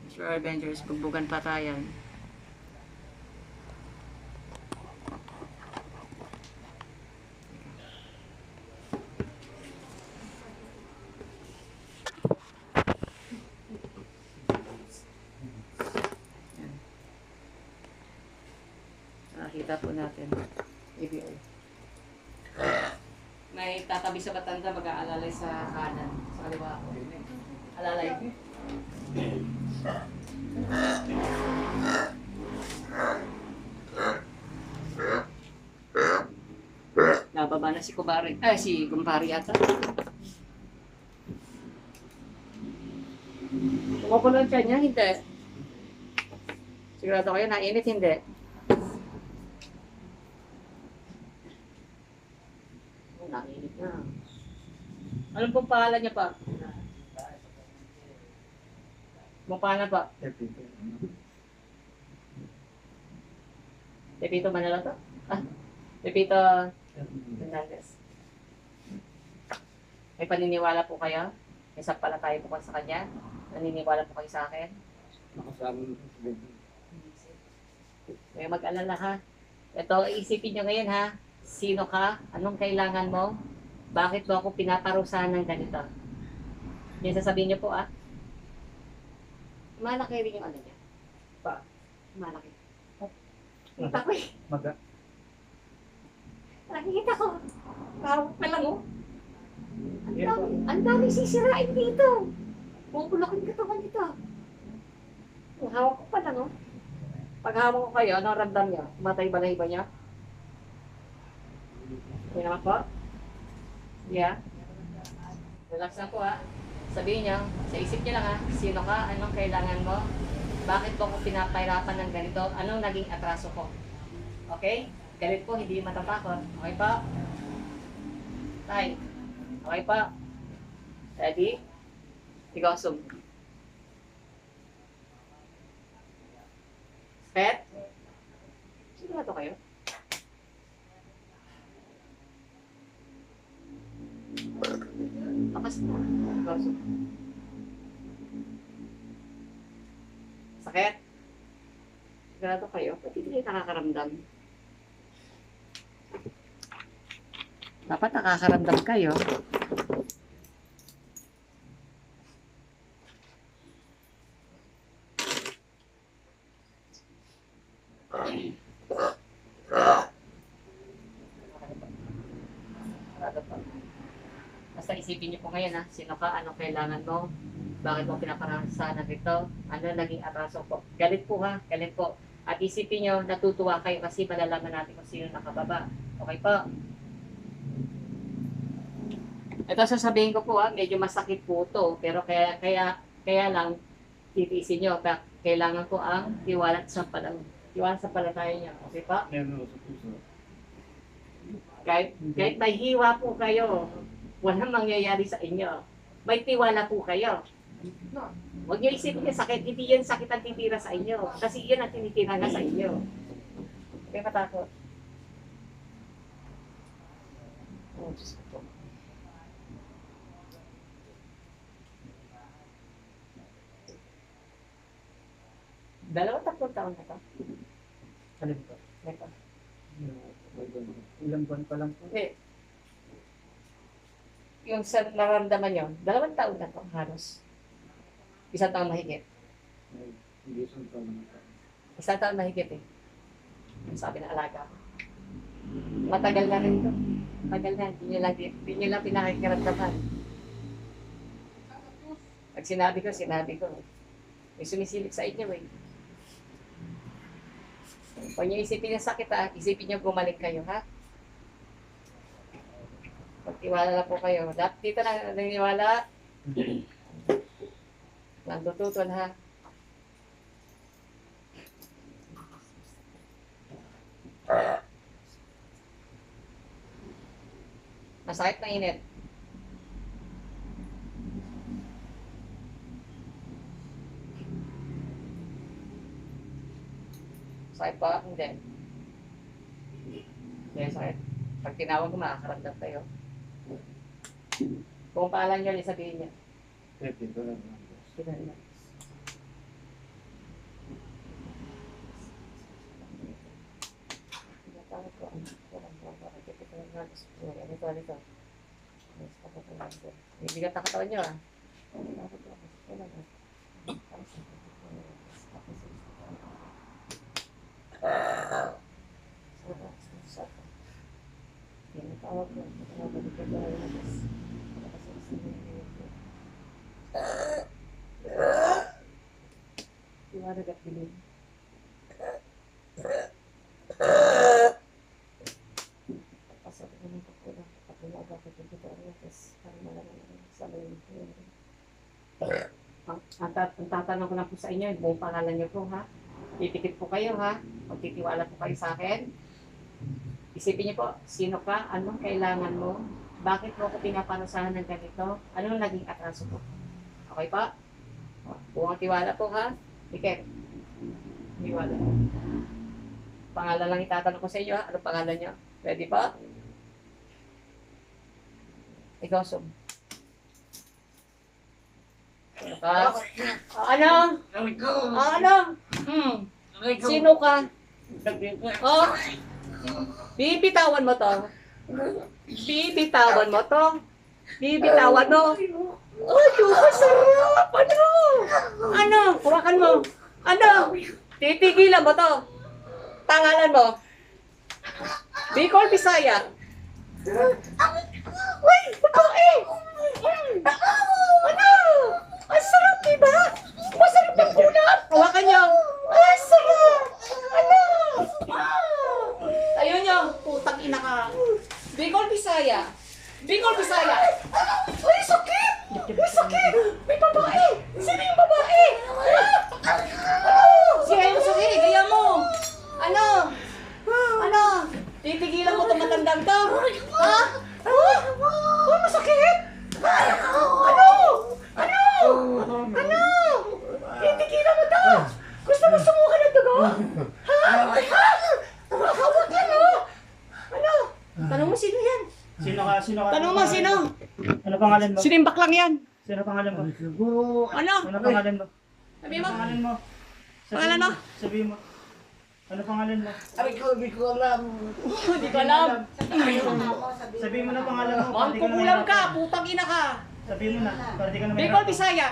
Sure Avengers, bugbugan patayan. Nakita po natin. ABI. May tatabi sa batanda, mag-aalalay sa kanan. Sa kaliwa ako. Alalay. Nababa na si Kumpari. Si Kumpari ata. Kumukulong siya niya, hindi. Sigurado kayo, nainit, hindi. Nainit na. Anong pong pangalan niya pa? Mukha na pa. Pepito Manalo to? Pepito Hernandez. May paniniwala po kayo? May sampalataya po kayo sa kanya? Naniniwala po kayo sa akin? Kaya mag-alala ha. Ito, isipin nyo ngayon ha. Sino ka? Anong kailangan mo? Bakit mo ako pinaparusahan ng ganito? Yan sasabihin nyo po malaki rin yung ano niya. Pa? Malaki. Nakikita ko eh. Maga. Nakikita ko. Parang pa lang oh. Ang dami sisirain dito. Pupulokin ka naman dito. Ang hawak ko pa lang oh. Pag hawak ko kayo, anong ramdam niya? Matay ba na iba niya? Hindi naman po? Yeah. Relax na po ha. Sabihin niyo, sa isip niyo lang ha, sino ka, anong kailangan mo, bakit mo ako pinapahirapan ng ganito, anong naging atraso ko. Okay? Galit po, hindi matatakot. Okay pa? Tay. Okay pa? Ready? Ikaw, sum. Pet? Sigurado kayo? Takas na. Ikaw, sum. Sakit? Sigurado kayo? Ba't hindi kayo nakakaramdam? Dapat nakakaramdam kayo. Basta isipin niyo po ngayon ha, sino ka, anong kailangan mo, bakit mo pinaparasahan na ito, ano naging atraso po. Galit po ha, galit po. At isipin niyo, natutuwa kayo kasi malalaman natin kung sino nakababa. Okay po? Ito sasabihin ko po medyo masakit po to, pero kaya lang titiisin niyo. Kailangan ko ang tiwala at sampalataya niyo. Okay po? Kahit may hiwa po kayo, walang mangyayari sa inyo. May tiwala po kayo. Huwag niyo isipin yung sakit. Hindi yan sakit ang titira sa inyo. Kasi yan ang tinitira na sa inyo. Kaya katakot. Oh, Diyos ko po. Tatlong taon na to. Alin pa? Ito. Ilang buwan pa lang po. Hindi. Yung sa naramdaman nyo, 2 taon na to, halos. 1 taon mahigit. Hindi isang taon naman. 1 taon mahigit eh. Sabi ng alaga ko. Matagal na rin to. Matagal na. Hindi nyo lang pinakikaramdaman. Pag sinabi ko. May sumisilip sa inyo eh. Huwag nyo isipin yung sakit isipin nyo bumalik kayo ha. Pagtiwala na po kayo. Dito na naniniwala. Nandututol ha. Masakit na init. Sakit pa? Hindi. Hindi, sakit. Pag tinawag ko, makakaramdam kayo. Kung paalam nyo, sabihin niya. Dito lang. Dito. Bibigat ang katawan nyo, ah. Iwanag at bilin. Pasok ko ng kukulang kapag nilaga ko dito tapos parang malaman sa loob ko. Ang tatanong ko lang po sa inyo, yung buong pangalan niyo po, ha? Titikit po kayo, ha? Magtitiwala po kayo sa akin. Isipin niyo po, sino ka? Anong kailangan mo? Bakit mo ako pinaparusahan ng ganito? Anong naging atraso mo? Okay pa? Buong tiwala po, ha? Tiket. Tiwala. Pangalan lang itatanong ko sa iyo, ha? Anong pangalan niyo? Ready pa? Ikaw, Sob. Ano? Ano? Sino ka? Oh? Bibitawan mo to. Bibitawan mo to. Bibitawan mo. Ay, sarap! Ano? Ano? Hawakan mo. Ano? Titigilan mo to. Pangalan mo. Bicol, Bisaya. Uy! Babae! Ano? Ang sarap, diba? Masarap ng kulap! Hawakan niyo! Ang sarap! Ano? Ayun niyo! Putang ina ka! Bicol, Bisaya! Bicol, Bisaya! Uy, sakit! May sakit! May babae! Sino yung babae? Ano? Siya yung sakit! Kaya mo! Ano? Ano? Titigilan mo itong matandang to? Ha? Oh, masakit! Ano? Ano? Ano? Titigilan mo to! Gusto mo sumuka ng dugo? Ha? Ha? Hawak yan, oh! Ano? Tanong mo sino yan? Sino ka? Sino ka? Tanong mo sino? Ano pangalan mo? Sino yung baklang yan? Sino pangalan mo? Ano? Ano pangalan mo? Sabi Ano mo? pangalan mo? Pangalan mo? Sabi mo. Ano pangalan mo? Hindi ko alam. Hindi ko alam. Sabi mo na pangalan mo. Mukhang Pwede ka na kukulam ka, mahirapan. putang ina ka. Sabi mo na. Para di ka na Bicol, mahirapan. Bisaya.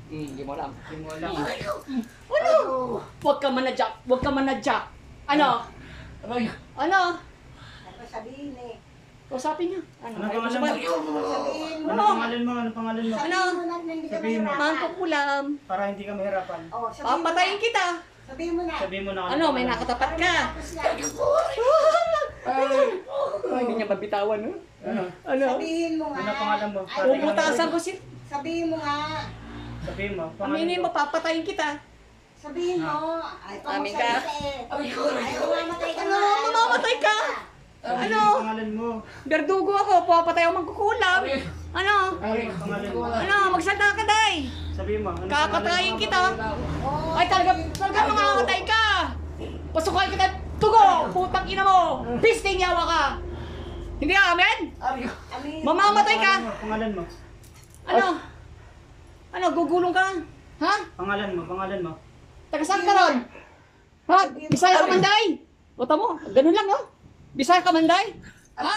Hindi mo alam. Ano? Huwag ka manadyak. Huwag ka manadyak. Ano? Ano? Sabihin eh. Kausapin niya. Ano Ayaw mo pangalan sabihin. mo? Sabihin mo. Ano pangalan mo? Ano pangalan mo? Ano? Sabihin mo na hindi ka Sabihin mo. Mukhang mahirapan. kukulam. Para hindi ka mahirapan. Oh, sabihin mo Papatayin na. kita. Sabihin mo na. Sabi mo na. Ano? May nakatapat ka. Tapos yan. Ay, hindi niya mabitawan. No? Ano? Ano? Sabihin mo nga. Ano pangalan mo? Ay, Puputasan ko si... Sabihin mo nga. Sabihin mo. Aminin mo, papatayin kita. Sabihin mo. Ay, Amin pamusabi ka. ka eh. Ay, mamamatay ka Ano? na. Mamamatay ka? Sabihin Ano? mo pangalan mo. Berdugo ako, papatay ako magkukulam. Ano? Sabihin mo pangalan mo. Ano? Magsalita ka, day. Sabihin mo. Ano Kakatayin kita. Oh, Ay, talaga mamamatay ka. Pasukan kita, tugo, putang ina mo. Pisting yawa ka. Hindi ka amen? amin. Mamamatay ka. Pangalan mo. Ano? Ano, gugulong ka? Ha? Pangalan mo. Pangalan mo. Tagasaan ka ron? Ha? Bisaya ka manday? Buta mo, ganun lang, no? Bisaya ka manday? Ha?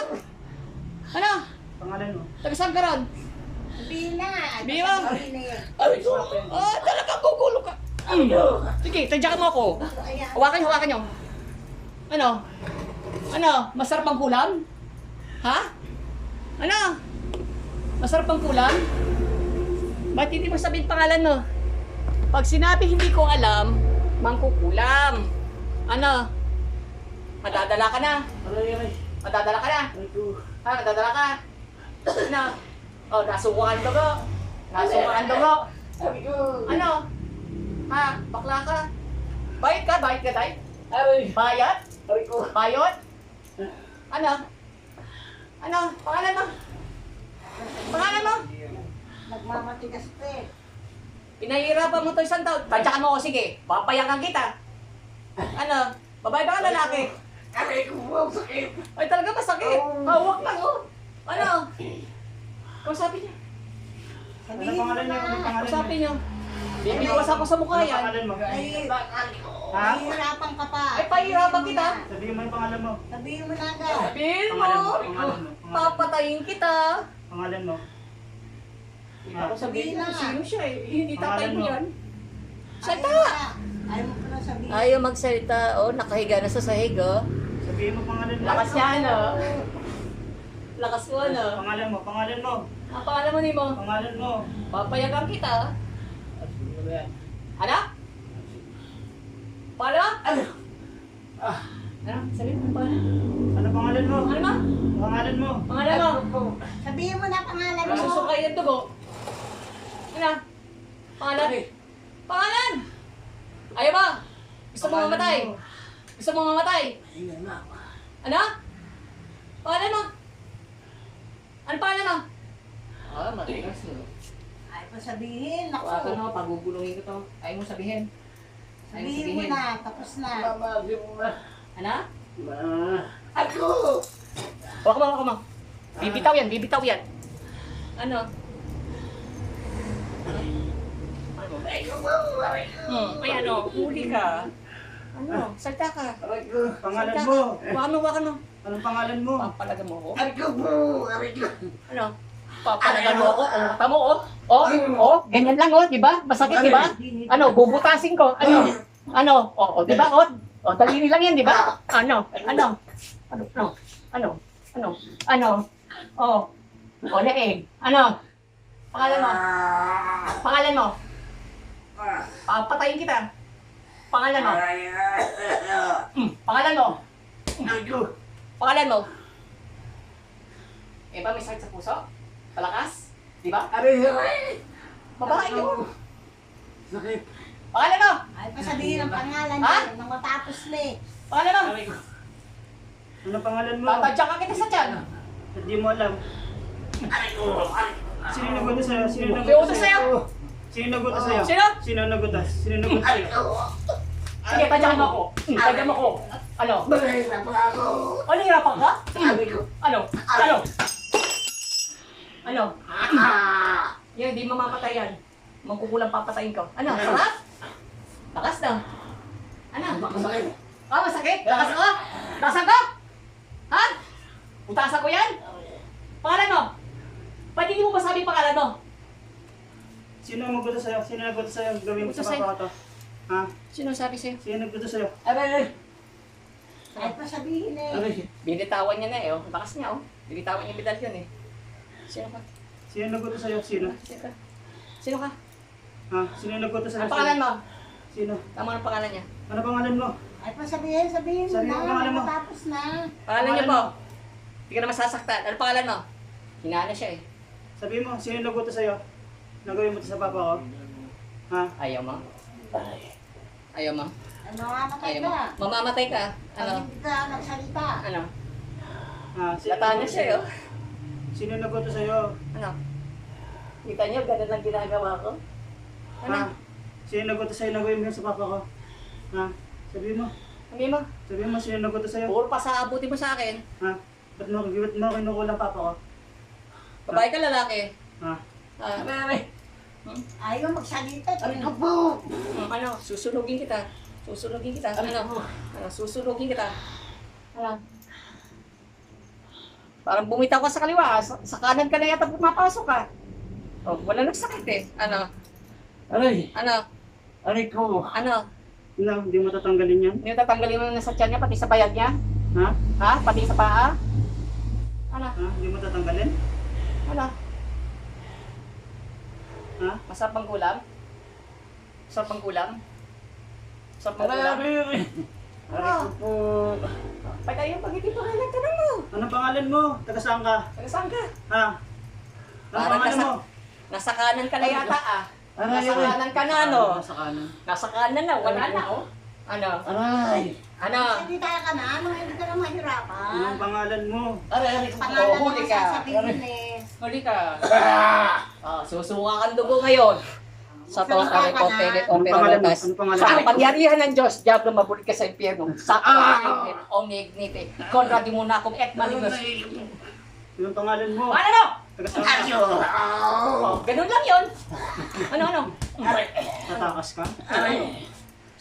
Ano? Pangalan mo. Tagasaan ka ron? Sabihin na. Sabihin mo. Sabihin eh. Ah, talagang gugulong ka. Sige, tadyakan mo ako. Ayan. Hawakan nyo. Ano? Ano? Masarap ang kulam? Ha? Ano? Masarap ang kulam? Ba't hindi mo sabihin pangalan mo? Pag sinabi hindi ko alam, mangkukulam. Ano? Madadala ka na. Madadala ka na. Ha? Madadala ka. Ano? Oh, nasubukan dugo. Nasubukan dugo. Ano? Ha? Bakla ka. Bayad ka? Bayad ka, day? Bayad? Bayad? Ano? Ano? Pangalan mo? Pangalan mo? Nagmamatigas pa eh. Pinahihirapan mo to isang taon. Tadyakan mo ko, sige. Papayakan kita. Ano? Babae ba ka lalaki? Ay, talaga masakit. Hawak lang, oh. Ano? Kausapin niyo. Ano pangalan niyo? Ano pangalan niyo? Kausapin niyo. Bibiwas ako sa mukha Ano yan. pangalan mo? Ha? Mahirapan ka pa. Ay, pahirapan kita. Sabihin mo yung pangalan mo. Sabihin mo na agad. Sabihin mo. Pangalan mo. Pangalan mo. Papatayin kita. Pangalan mo. Hindi ako sabihin Sabihin na. kung sino siya eh. Hindi tatay Pangalan mo mo. yan. Ayaw Salita! mo na. Ayaw mo pa na sabihin. Ayaw magsalita. Oh, nakahiga na sa sahig oh. Sabihin mo pangalan mo. Lakas niya ano. Lakas mo ano. Pangalan mo. Pangalan mo. Ang pangalan mo ni mo. Pangalan mo. Papayagan kita. Ano? Pangalan? Ano? Sabihin mo yung pangalan. Ano pangalan mo? Pangalan mo? Pangalan mo. Pangalan mo? Sabihin mo na pangalan mo. Susukay ang dugo. Ano? Pangalan? Pangalan! Ayaw ba? Gusto mo Pangalan mamatay? mo. Gusto mo mamatay? Ano? Pangalan mo? Ano pangalan mo? Ah, matigas mo. Ayaw pa sabihin. Naku. Wala ka na, pagugulungin ko to. Ayaw mo sabihin. Ayaw mo Sabihin mo na. Tapos na. Ano? Huwag mo. Bibitaw yan. Ano? Ay ano, huli ka. Ano? Salta ka. Pangalan mo. Wakan mo. Anong pangalan mo? Papalagan mo ako. Ano? Papalagan mo ako. Oh, tamo oh. Ganyan lang oh, di ba? Masakit, di ba? Ano, bubutasin ko. Ano? Oh, di ba? Oh, daliri lang yan, di ba? Ano? Oh, leeg. Ano? Pangalan mo. Papatayin kita. Pangalan mo. Pangalan mo. Eh ba may sakit sa puso? Palakas? Di ba? Babae yun. Pangalan mo. Ayaw pa sabihin ang pangalan Ha? mo. Nang matapos na eh. Pangalan mo. Ano pangalan mo? Tatadya ka kita sa tiyan. Hindi mo alam. Sino nagutos sa'yo? May utos sa'yo. Sino nagutos sa'yo? Sino? Sino nagutos? Sino nagutos sa'yo? Sige, tadyakan mo ako. Tadyakan mo ako. Ano? Hirapan ka? Ano? Yan, hindi mamamatay yan. Magkukulang papatayin ko. Ano? Sarap? Lakas daw. Ano? Masakit? Lakas ko? Lakas ko? Ha? Utasan ko yan? Pangalan mo? Ba't hindi mo masabi pangalan mo? Sino ang magutos sa'yo? Sino nagutos sa'yo? Gawin mo Utos sa sa'yo. papa ko to. Ha? Sino sabi sa'yo? Sino nagutos sa'yo? Ayaw pa sabihin eh. Binitawan niya na eh. Oh. Lakas niya oh. Binitawan niya yung medalyon eh. Sino ka? Sino nagutos sa'yo? Sino? Sino ka? Ha? Sino nagutos sa'yo? Ano pangalan mo? Sino? Tama ang pangalan niya. Ano pangalan mo? Ayaw pa sabihin mo Sabihin mo na. pangalan mo. Matapos na. Pangalan niya po. Hindi ka na masasaktan. Ano pangalan mo? Hinana siya eh. Sabihin mo, sino nagutos sa'yo? Nagawin mo to sa papa ko? Ha? Ayaw mo? Ayaw mo? Ano mamatay Ayaw mo? ka. Mamamatay ka? Ano? Pag hindi ka nagsalita. Ano? Ha? Sino Lata na nagutos siya oh. Sino nagutos sa'yo? Ano? Kita niyo, ganun lang ginagawa ko. Ano? Ha? Sino nagutos sa'yo? Nagawin mo yun sa papa ko? Ha? Sabihin mo. Hindi mo? Sabihin mo, sino nagutos sa'yo? Puro pasaabuti mo sa akin. Ha? Ba't mo kinukulang papa ko? Babae ka lalaki. Ha? Ayaw magsalita. Ano? Susunugin kita. Ano? Susunugin kita. Ano? Parang bumitaw ka sa kaliwa. Sa kanan ka na yata pumapasok ka. Oh, wala nagsakit eh. Ano? Ano? Ano? No, hindi mo tatanggalin yan. Hindi mo tatanggalin mo na sa tiyan niya, pati sa bayag niya? Ha? Ha? Pati sa paa? Ano? Ha? Hindi mo tatanggalin? Ano? Ha? Masarap ang kulam? Masarap ang kulam? Masarap ang kulam? Ano? Patay yung pag hindi pa kailan tanong mo. Anong pangalan mo? Taga saan ka? Taga saan ka? Ha? Anong Parang pangalan mo? Nasa kanan ka na yata ah. Nasa kanan ka na ano? Nasa kanan. Nasa kanan na, wala na oh. Ano? Ano? Salita ka na. Ano hindi ka na mahirapan. Anong pangalan mo? Pangalan Oh, mo huli ka. sasabihin eh. Huli ka. Susuka kang dugo ngayon. Sa to, kare ko, tele, o Anong pangalan mo? perotas. Anong pangalan Sa mo? kapangyarihan ng Diyos, Diablo, mabulit ka sa impyerno. Sa kapangyarihan, omignite. Konradi mo na akong et malignos. Anong pangalan mo? Ano? Taga saan ka? Oh, ganun lang yun. Ano? Tatakas ka?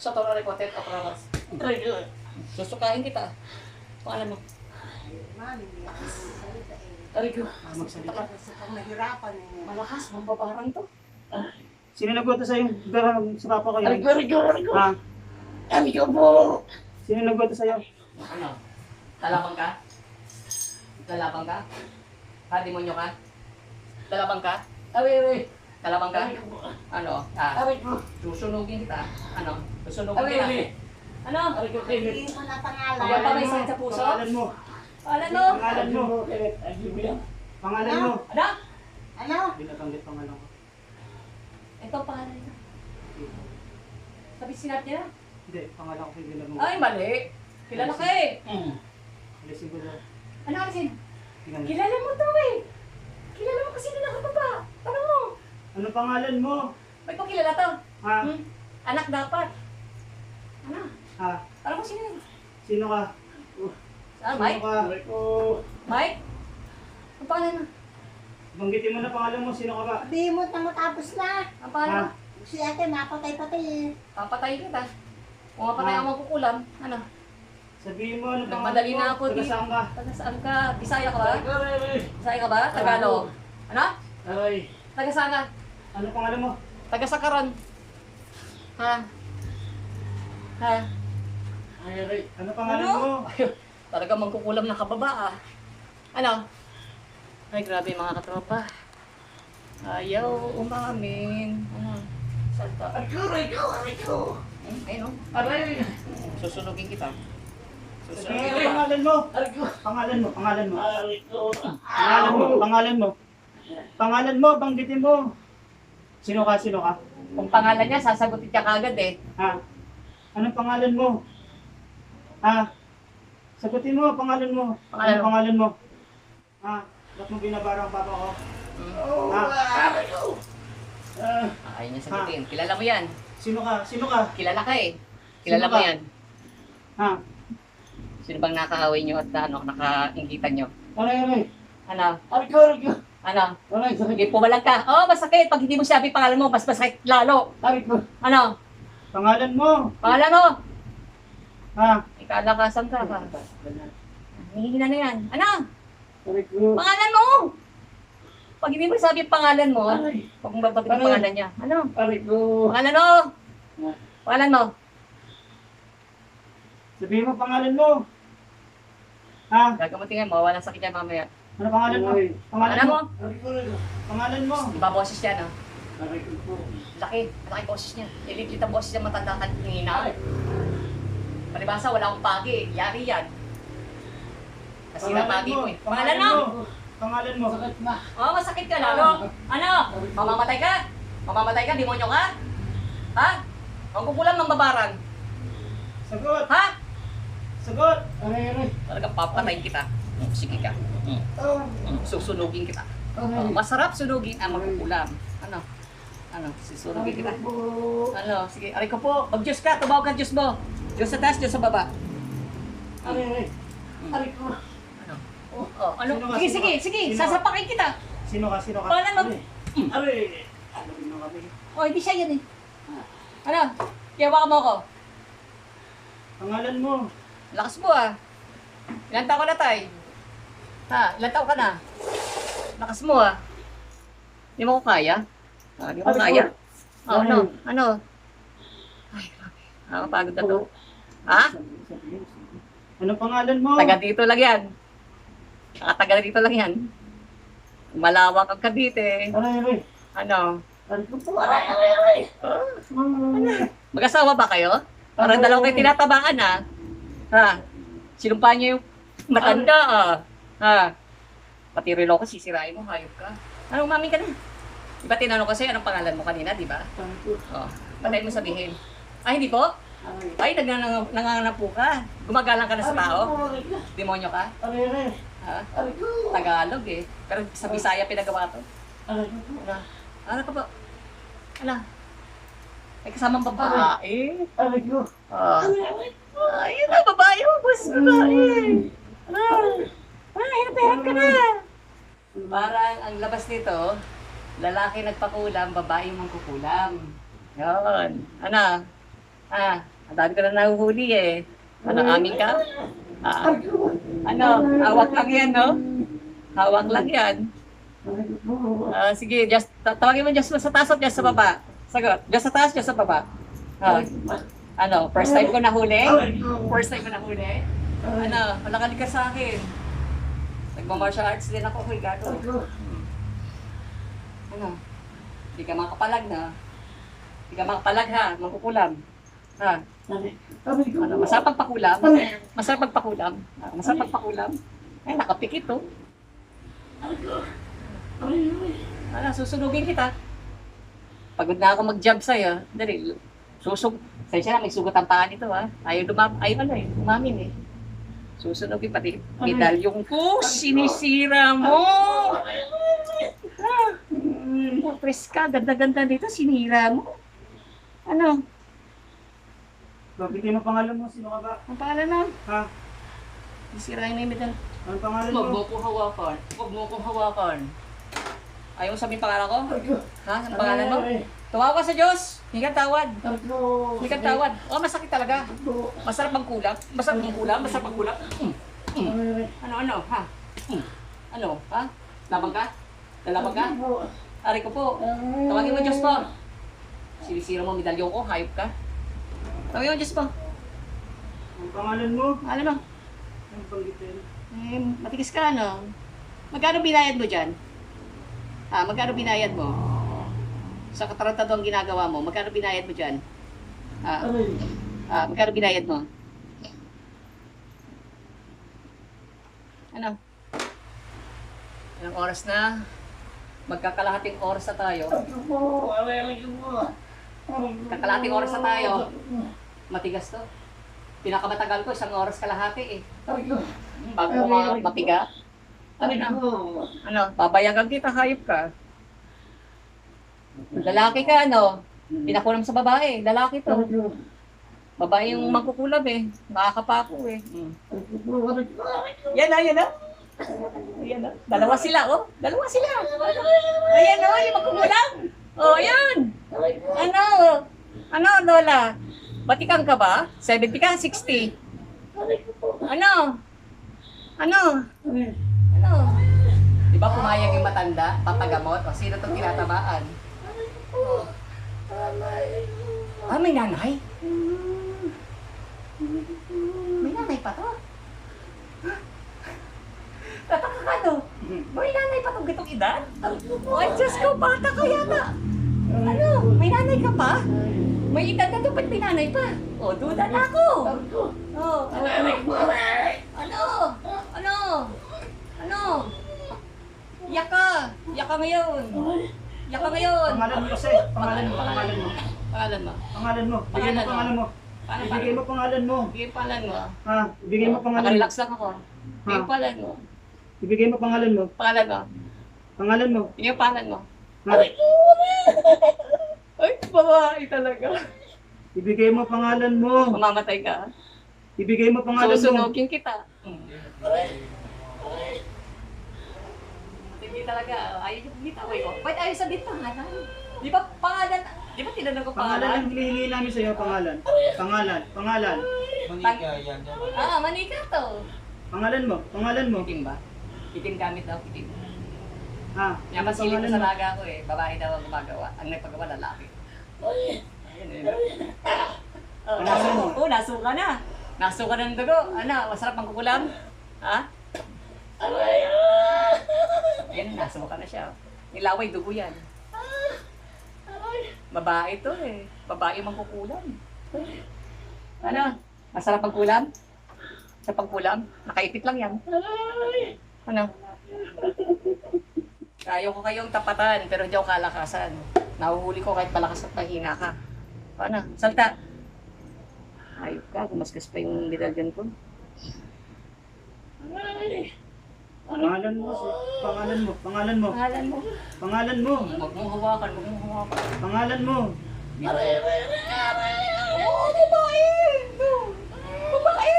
Sa toro rekotet o pramas. Susukahin kita. Pangalan mo? Mami, hindi ako magsalita eh. Aray ko. Magsalita. Gusto kong nahirapan eh. Malakas, mambabarang to. Sino nagbuto sa'yo? Sa papa ko yun? Aray ko. Ha? Aray ko po. Sino nagbuto sa'yo? Ano? Lalabang ka? Lalabang ka? Ha, demonyo ka? Lalabang ka? Aray. Lalabang ka? Ano? Susunugin kita. Ano? Susunugin kita. Ano? Hindi mo na pangalan. Wala pa may sakit sa puso? Pangalan mo. Pangalan mo? Pangalan mo. Pangalan mo. Ano? Ano? Hindi natanggit pangalan ko. Ito ang pangalan niya. Sabi sinat niya? Hindi, pangalan ko hindi mo. Ay, mali. Kilala ka eh. Alisin ko na. Ano kasi? Tingnan mo. Kilala mo to eh. Kilala mo kasi nila nakababa. Tanong mo. Ano pangalan mo? Ba't mo kilala to? Ha? Anak dapat. Ano? Ha? Tanong mo sino yun? Sino ka? Ah, Mike? Sino ka? Mike? Ang pangalan mo? Banggitin mo na pangalan mo. Sino ka ba? Sabihin mo na matapos na. Ang pangalan mo? Si ate, mapatay-patay eh. Papatayin kita. Kung mapatay ang magkukulam, ano? Sabihin mo ano pangalan Nagmadali mo. na ako Taga dito. saan ka? Taga saan ka? Bisaya ka ba? Bisaya ka ba? Tagalog? Ano? Taga saan ka? Ano pangalan mo? Taga Sakaran. Ha? Ha? Ano pangalan Ano? mo? Talaga magkukulam na kababa ah. Ano? Ay grabe mga katropa. Ayaw umamin. Ano? Salta. Ayun o. Aray! Susunugin kita. Sabihin mo pangalan mo. Pangalan mo. Pangalan mo. Pangalan mo. Pangalan mo. Pangalan mo. Banggitin mo. Sino ka? Sino ka? Kung pangalan niya, sasagutin niya kagad eh. Ha? Anong pangalan mo? Ha? Sagutin mo, pangalan mo. Pangalan Anong mo? pangalan mo? Ha? Ba't mo binabara ang papa ko? Ha? Ayaw niya sagutin. Kilala mo yan. Sino ka? Sino ka? Kilala ka eh. Kilala Sino mo ka? yan. Ha? Sino bang nakaaway niyo at ano, nakaingitan niyo? Aray. Ano? Ano? Sige, pumalag ka. Oo, masakit. Pag hindi mo sabi pangalan mo, mas masakit lalo. Ano? Pangalan mo. Pangalan mo? Ha? Ikalakasan ka. Hihina na yan. Ano? Pangalan mo! Pag hindi mo sabi pangalan mo, pag mo babagin ang pangalan niya. Ano? Pangalan mo! Pangalan mo? Sabihin mo pangalan mo. Ha? Gagamutin nga, mawawalan sakit yan mamaya. Ano pangalan mo? Pangalan mo? Pangalan mo. Di ba boses yan, no? Laki. Malaki boses niya. Iliglit ang boses niya, matanda ka hina. Palibasa, wala akong pagi. Yari yan. Kasi na pagi mo eh. Pangalan mo? Pangalan mo. Oo, masakit ka lalo. Ano? Mamamatay ka? Mamamatay ka? Demonyo ka? Ha? Ang kukulam ng babarang. Sagot. Ha? Sagot. Talagang papatayin kita. Sige ka. Susunugin kita. Masarap sunugin ang magkukulam. Ano? Ano? Susunugin kita. Ano? Sige. Aray ko po. Pag Diyos ka, tumawag ka Diyos mo. Diyos sa taas, Diyos sa baba. Ano? Oh, ano? Sino ka? Sige, Sino sige, ka? sige. Sino ka? Sasapakin kita. Sino ka? Sino ka? Pangalan mo? Aray. Ano din kami? Oh, hindi siya yun eh. Ano? Kiyawa mo ako. Pangalan mo. Lakas mo ah. Ilan taon ka na, tay? Ha? Ilan taon ka na? Lakas mo ah. Hindi mo ko kaya? Ah, di mo ko kaya? Oh, ano? Ano? Ay, grabe. Nakakapagod na to. Ha? Ano pangalan mo? Taga dito lang yan. Taga dito lang yan. Malawak ang Cavite. Aray. Ano? Mag-asawa ba kayo? Parang dalawa kayo tinatabangan ah. Ha? Sinumpa niyo yung matanda ah. Ha? Pati relo ko sisirain mo, hayop ka. Ano, umami ka na. Diba tinanong ko sa'yo, anong pangalan mo kanina, di ba? Oh, patay mo sabihin. Ay, hindi po? Ay, nanganganap po ka. Gumagalang ka na sa tao. Demonyo ka? Ha? Tagalog eh. Pero sa Bisaya pinagawa to. Ano? Ano ka ba? Ano? May kasamang babae. Ah. Ay, yun na, babae mo, boss, babae. Hirap ka na. Parang ang labas nito, lalaki nagpakulam, babae mangkukulam. Yan. Ano? Ang dami ko na nahuhuli eh. Ano, amin ka? Ano, hawak lang yan, no? Hawak lang yan. Sige, just, tawagin mo just sa taas at just sa baba. Sagot, just sa taas, just sa baba. Ano, first time ko nahuli? First time ko nahuli? Ano, malakad ka sa akin. Nagma-martial arts din ako, huy, gago. Ano, hindi ka makapalag na. Hindi ka makapalag ha, mangkukulam. Ha? Ano, masarap pagpakulam? Masarap pagpakulam? Masarap pagpakulam? Ay, nakapikit to. Ano, susunugin kita. Pagod na ako mag-job sa'yo. Dali, Sensya na, may sugat ang paa nito ha. Umamin eh. Susunugin pati. Medalyong ko, sinisira mo. Press ka, ganda-ganda dito, sinira mo. Ano? Bigay mo pangalan mo, sino ka ba? Ang pangalan na? Ha? Sisirain na yung medal. Anong pangalan Huwag mo? mo kong hawakan. Huwag mo kong hawakan. Ayaw mo sabihin pangalan ko? Ha? Ang pangalan mo? Tumawa ka sa Diyos. Hindi ka tawad. Hindi ka tawad. Masakit talaga. Masarap magkulam. Masarap magkulam. Masarap magkulam. Ano? Ha? Ano? Ha? Labang ka? Lalabang ka? Aray ko po. Tawagin mo Diyos po. Sinisira mo medalyon ko. Hayop ka. Tawagin mo Diyos po. Ang pangalan mo? Alam mo. Ang banggitin. Matigas ka, ano? Magkano binayad mo dyan? Magkano binayad mo? Sa katarantadong ginagawa mo, magkano binayad mo dyan? Magkano binayad mo? Ano? Anong oras na? Magkakalahating oras na tayo. Kakalahating oras na tayo. Matigas to. Pinakamatagal ko, 1 oras kalahati eh. Bago mapiga. Ano? Babayagan kita, hayop ka. Lalaki ka, ano? Pinakulam sa babae. Lalaki to. Babae yung magkukulam eh. Makakapako eh. Yan na. Ayan na. Dalawa sila, oh. Dalawa sila. Ayan, oh. Yung magkukulam. Oh, ayan. Ano, Lola? Batikang ka ba? 70 ka? 60? Ano? Di ba pumayag yung matanda? Papagamot? O sino itong tinatamaan? May nanay? May nanay pa to? Tataka ka no? May nanay pa itong gitong edad? Ay, Diyos ko, bata ka yata. Ano? May nanay ka pa? May edad na to, ba't may nanay pa? O, duda na ako. Ano? Iyak ka ngayon. Pangalan mo kasi. Pangalan mo. Pangalan mo. Bigay mo pangalan mo. Ibigay mo pangalan mo. Bigay pangalan mo. Ha? Ibigay mo pangalan mo. Nakarelax lang ako. Bigay pangalan mo. Ibigay mo pangalan mo. Pangalan mo. Pangalan mo. Bigay pangalan mo. Ha? Ay, babae talaga. Ibigay mo pangalan mo. Mamamatay ka. Ibigay mo pangalan mo. Susunogin kita. Hindi talaga. Ayaw yung bitaw eh. Ba't ayaw sabihin pangalan? Di ba pangalan? Di ba tinanong ko Pangalan pangalan? ang hinihingi namin sa'yo. Pangalan. Manika to. Pangalan mo. Itim ba? Itim gamit daw, itim. Ha? Yan Ano pasilip ko pangalan sa mo? laga ko eh. Babae daw ang gumagawa. Ang nagpagawa, lalaki. Pangalan mo. Nasuka na. Nasuka na ng dugo. Ano, masarap ang kukulam? Ha? Ayan, nasuka na siya. Nilaway, dugo yan. Babae to eh. Babae mang kukulam. Ano? Masarap ang kulam? Sa pagkulam? Nakaipit lang yan. Ano? Ayaw ko kayong tapatan, pero hindi ako kalakasan. Nahuhuli ko kahit malakas at pahina ka. Paano? Salta! Ayop ka, gumasgas pa yung medalyon ko. Pangalan mo. Pangalan mo. Pangalan mo. Huwag mong hawakan. Pangalan mo. Babae! Babae!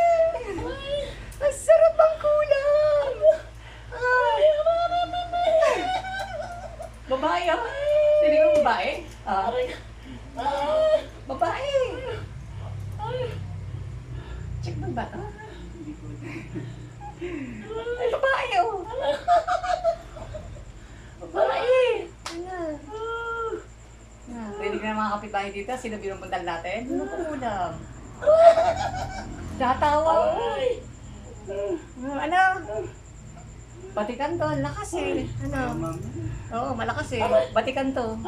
Ang sarap ang kulam! Ay! Babae ah! Hindi ko babae? Ano ba? Ay, babae, oh. Babae. Ano? Pwede ka na mga kapitbahay dito. Sino binupuntal natin? Ano po ulam? Tatawa, oy. Ano? Batikan to, ang lakas eh. Ano? Oo, malakas eh. Batikan to.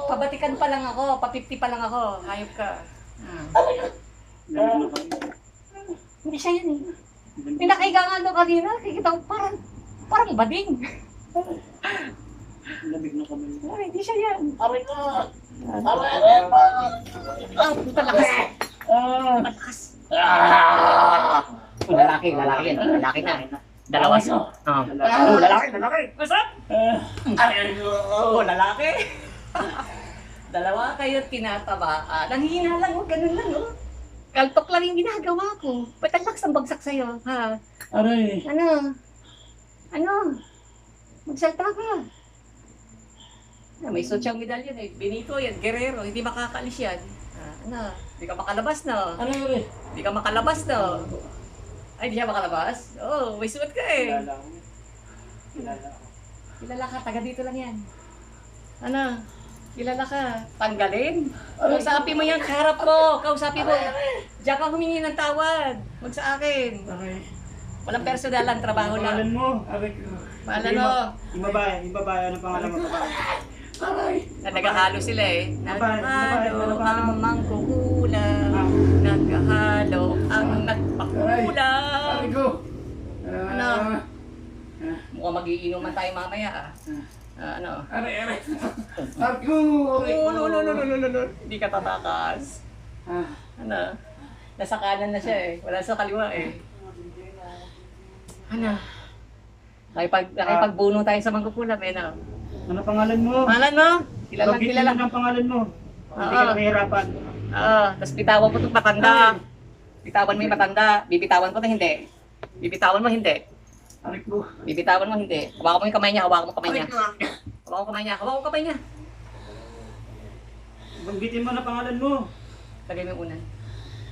Pabatikan pa lang ako, pa-50 pa lang ako. Hayop ka. Hindi siya yan eh. Pinakahiga nga doon kanina, kikita ko parang bading. Lamig na kami. Ay, hindi siya yan. Aray ko! Puta lakas. Malakas. Lalaki yan. Lalaki na. Dalawa siya. Lalaki. Masap? Lalaki. Dalawa kayo tinatamaan. Nanghihina lang, ganun lang, oh. Kaltok lang yung ginagawa ko. Ba't ang lakas ang bagsak sa'yo, ha? Aray! Ano? Magsalta ka. May sosyang medalyon eh. Benito yan, Guerrero. Hindi makakalis yan. Hindi ka makalabas na. Aray! Hindi ka makalabas na. Ay, hindi siya makalabas? Oo, may suot ka eh. Kilala ko. Kilala ko. Kilala ka, taga dito lang yan. Kilala ka. Tanggalin. Kausapin mo yan, kaharap mo. Kausapin mo. Diyan ka humingi ng tawad. Huwag sa akin. Aray! Walang personalan, trabaho Pangalan lang. mo? Aray ko. Pangalan mo? Yung babae, ano pangalan mo? Aray! Na naghahalo sila eh. Babae, Naghahalo babae. ang mangkukulam. Naghahalo ang nagpakulam. Aray ko! Ano? Mukhang magiinuman tayo mamaya ah. Ano? Aray! Aray ko! No. Hindi ka tatakas. Ano? Nasa kanan na siya eh. Wala sa kaliwa eh. Ano? Nakipagbuno tayo sa mangkukulam eh, no? Ano pangalan mo? Pangalan mo? Kilalang Bakit kilala. yun ang pangalan mo? Hindi Oo. ka nahihirapan. Tapos bitawan mo itong matanda. Bitawan mo yung matanda. Bibitawan ko na hindi. Bibitawan mo hindi. Aray ko! Bibitawan mo hindi. Hawakan mo yung kamay niya. Hawakan mo kamay niya. Hawakan mo kamay niya. Hawakan mo kamay niya. Banggitin mo na pangalan mo. Lagay mo yung unan.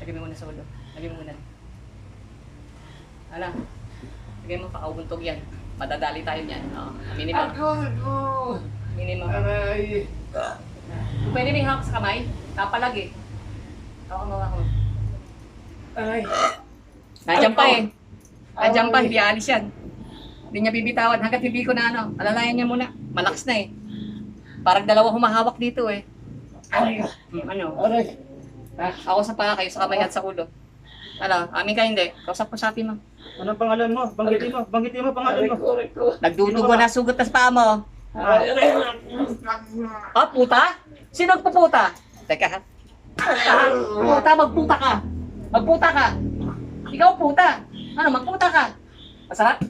Lagay mo yung unan sa ulo. Lagay mo yung unan. Ala. Lagay mo pakaubuntog yan. Madadali tayo niyan. Aminin mo. Aminin mo. Aray! Pwede may hawak sa kamay. Tapalag eh. Hawakan mo, hawakan mo. Aray! Nandiyan pa eh. Nandiyan pa, hindi alis yan. Hindi niya bibitawan hanggat hindi ko na ano. Alalayan niya muna. Malakas na eh. Parang dalawa humahawak dito eh. Aray! Ano? Aray! Ako sa paa, kayo sa kamay at sa ulo. Amin ka hindi. Kausap-usapin mo. Anong pangalan mo? Banggitin mo pangalan mo. Nagdudugo na sugot na sa paa mo. Aray! Puta? Sino nagpuputa? Teka ha. Puta, magputa ka. Magputa ka. Ikaw puta. Magputa ka. Masarap?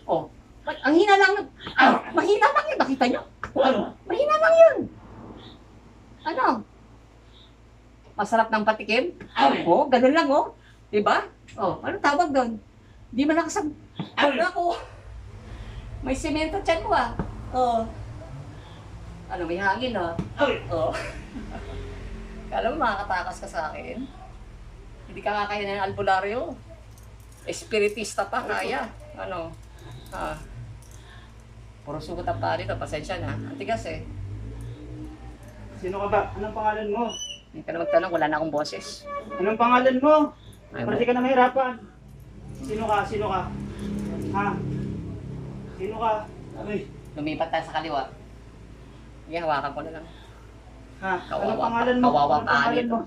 Oh. Ang hina lang. Mahina lang yun. Nakita nyo? Mahina lang yun. Masarap ng patikim? Ganun lang oh. Diba? Ano tawag doon? Di man nakasag... Ako. May semento dyan ko ah. May hangin ah. Kala mo makakatakas ka sa akin? Hindi ka kakaya ng albularyo. Espiritista pa, kaya. Puro sugot ang paa dito, pasensya na. Ang tigas eh. Sino ka ba? Anong pangalan mo? Hindi ka na magtanong, wala na akong boses. Anong pangalan mo? Ay, Para di ka na mahirapan. Sino ka? Ha? Sino ka? Aray! Lumipat tayo sa kaliwa. Sige, hawakan ko na lang. Ha? Kawawa Anong pa. pangalan mo? Kawawa Anong pa pangalan nito. mo?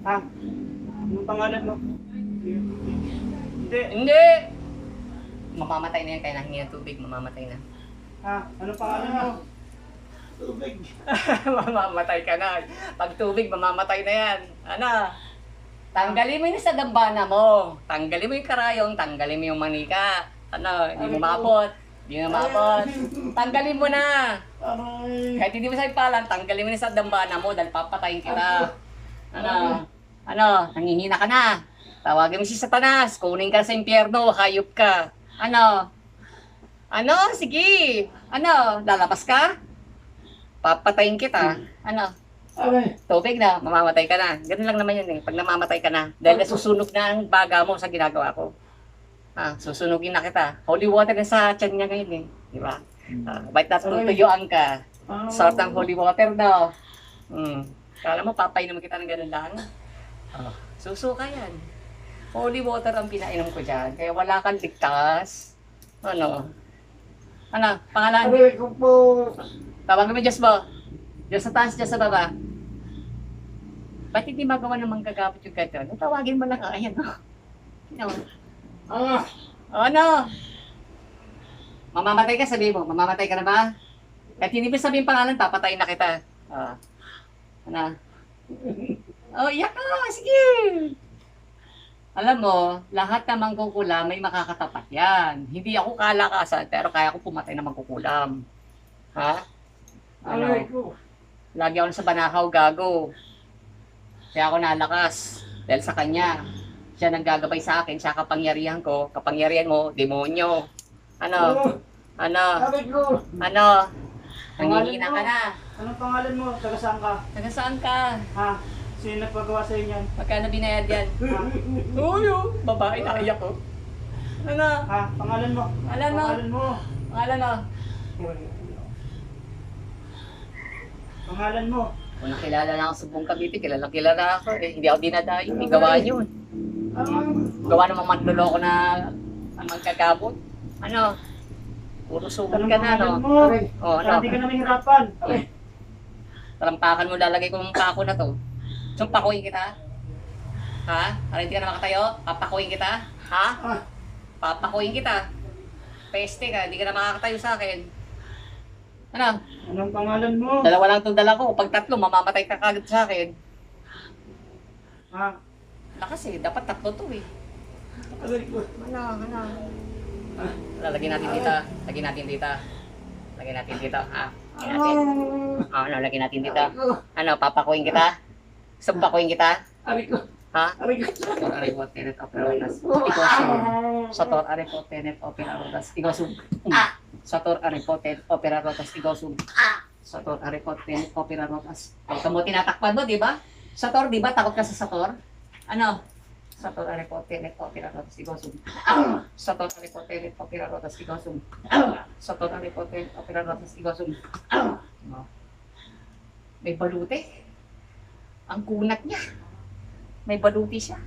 Ha? Anong pangalan mo? Hindi. Hindi! Mamamatay na yan, kaya nahingi ng tubig, mamamatay na. Ha? Anong pangalan mo? Tubig. Mamamatay ka na. Pag tubig, mamamatay na yan. Tanggalin mo yun sa dambana mo. Tanggalin mo yung karayong, tanggalin mo yung manika. Hindi mo mapot. Hindi mo mapot. Tanggalin mo na. Aray! Kahit hindi mo sa ipalan, tanggalin mo na sa dambana mo dahil papatayin kita. Nangihina ka na. Tawagin mo si Satanas, kunin ka sa impyerno, hayop ka. Sige. Lalabas ka? Papatayin kita. Aray. Tubig na, mamamatay ka na. Ganun lang naman yun eh. Pag namamatay ka na, dahil nasusunog na ang baga mo sa ginagawa ko. Susunugin na kita. Holy water na sa tiyan niya ngayon eh. Di ba? Ba't natutuyuan ka? Sort ng holy water daw. Kala mo, papainom kita ng ganun lang? Susuka yan. Holy water ang pinainom ko dyan. Kaya wala kang ligtas. Ano? Pangalan? Aray ko po. Tawagan mo Diyos mo. Diyos sa taas, Diyos sa baba. Ba't hindi magawa ng manggagamot yung ganito? Tawagin mo lang, ayan o. Ano? Mamamatay ka, sabihin mo. Mamamatay ka na ba? Kahit hindi mo sabihin pangalan, papatayin na kita. Ano? Iyak ka. Sige. Alam mo, lahat ng mangkukulam may makakatapat yan. Hindi ako kalakasan, pero kaya ko pumatay ng mangkukulam. Ha? Aray ko. Lagi ako sa banakaw, gago. Kaya ako nalakas. Dahil sa kanya. Siya nang gagabay sa akin, siya kapangyarihan ko. Kapangyarihan mo, demonyo. Ano? Aray ko. Nangihina ka na. Anong pangalan mo? Taga saan ka? Taga saan ka? Ha? Sino nagpagawa sa inyo yan? Magkano binayad yan? Ha? Babae, naiyak ko. Ano? Ha? Pangalan mo? Pangalan mo? Pangalan mo? Pangalan mo? Pangalan mo? Kung nakilala na ako sa buong Cavite, kilala ako. Hindi ako dinadayo, hindi gawa yun. Gawa namang manloloko na ang magkagabot. Ano? Puro sumot ka na, no? Pangalan mo? Ano? Hindi ka na mahirapan. Talampakan mo, lalagay ko ng pako na to. Pakuin kita? Ha? Para hindi ka na makatayo? Papakuin kita? Ha? Papakuin kita. Peste ka, hindi ka na makakatayo sa akin. Ano? Anong pangalan mo? Dalawa lang itong dala ko. Pag tatlo, mamamatay ka kagad sa akin. Ha? Lakas eh, dapat tatlo to eh. Aray ko. Lagyan natin dito. Lagyan natin dito. Lagyan natin dito. Lagyan natin. Lagyan natin dito. Papakuin kita? Papakuin kita? Aray ko. Ha? Aray ko. Sator aripot tenet operarotas. Igosum. Sator aripot tenet operarotas. Igosum. Sator aripot tenet operarotas. Igosum. Sator aripot tenet operarotas. Kamu tinatakpan mo, di ba? Sator, di ba? Takot ka sa Sator? Ano? Sator aripot tenet operarotas. Igosum. Sator aripot tenet operarotas. Igosum. Sator aripot tenet operarotas. Igosum. May balute. Ang kunat niya. May baluti siya.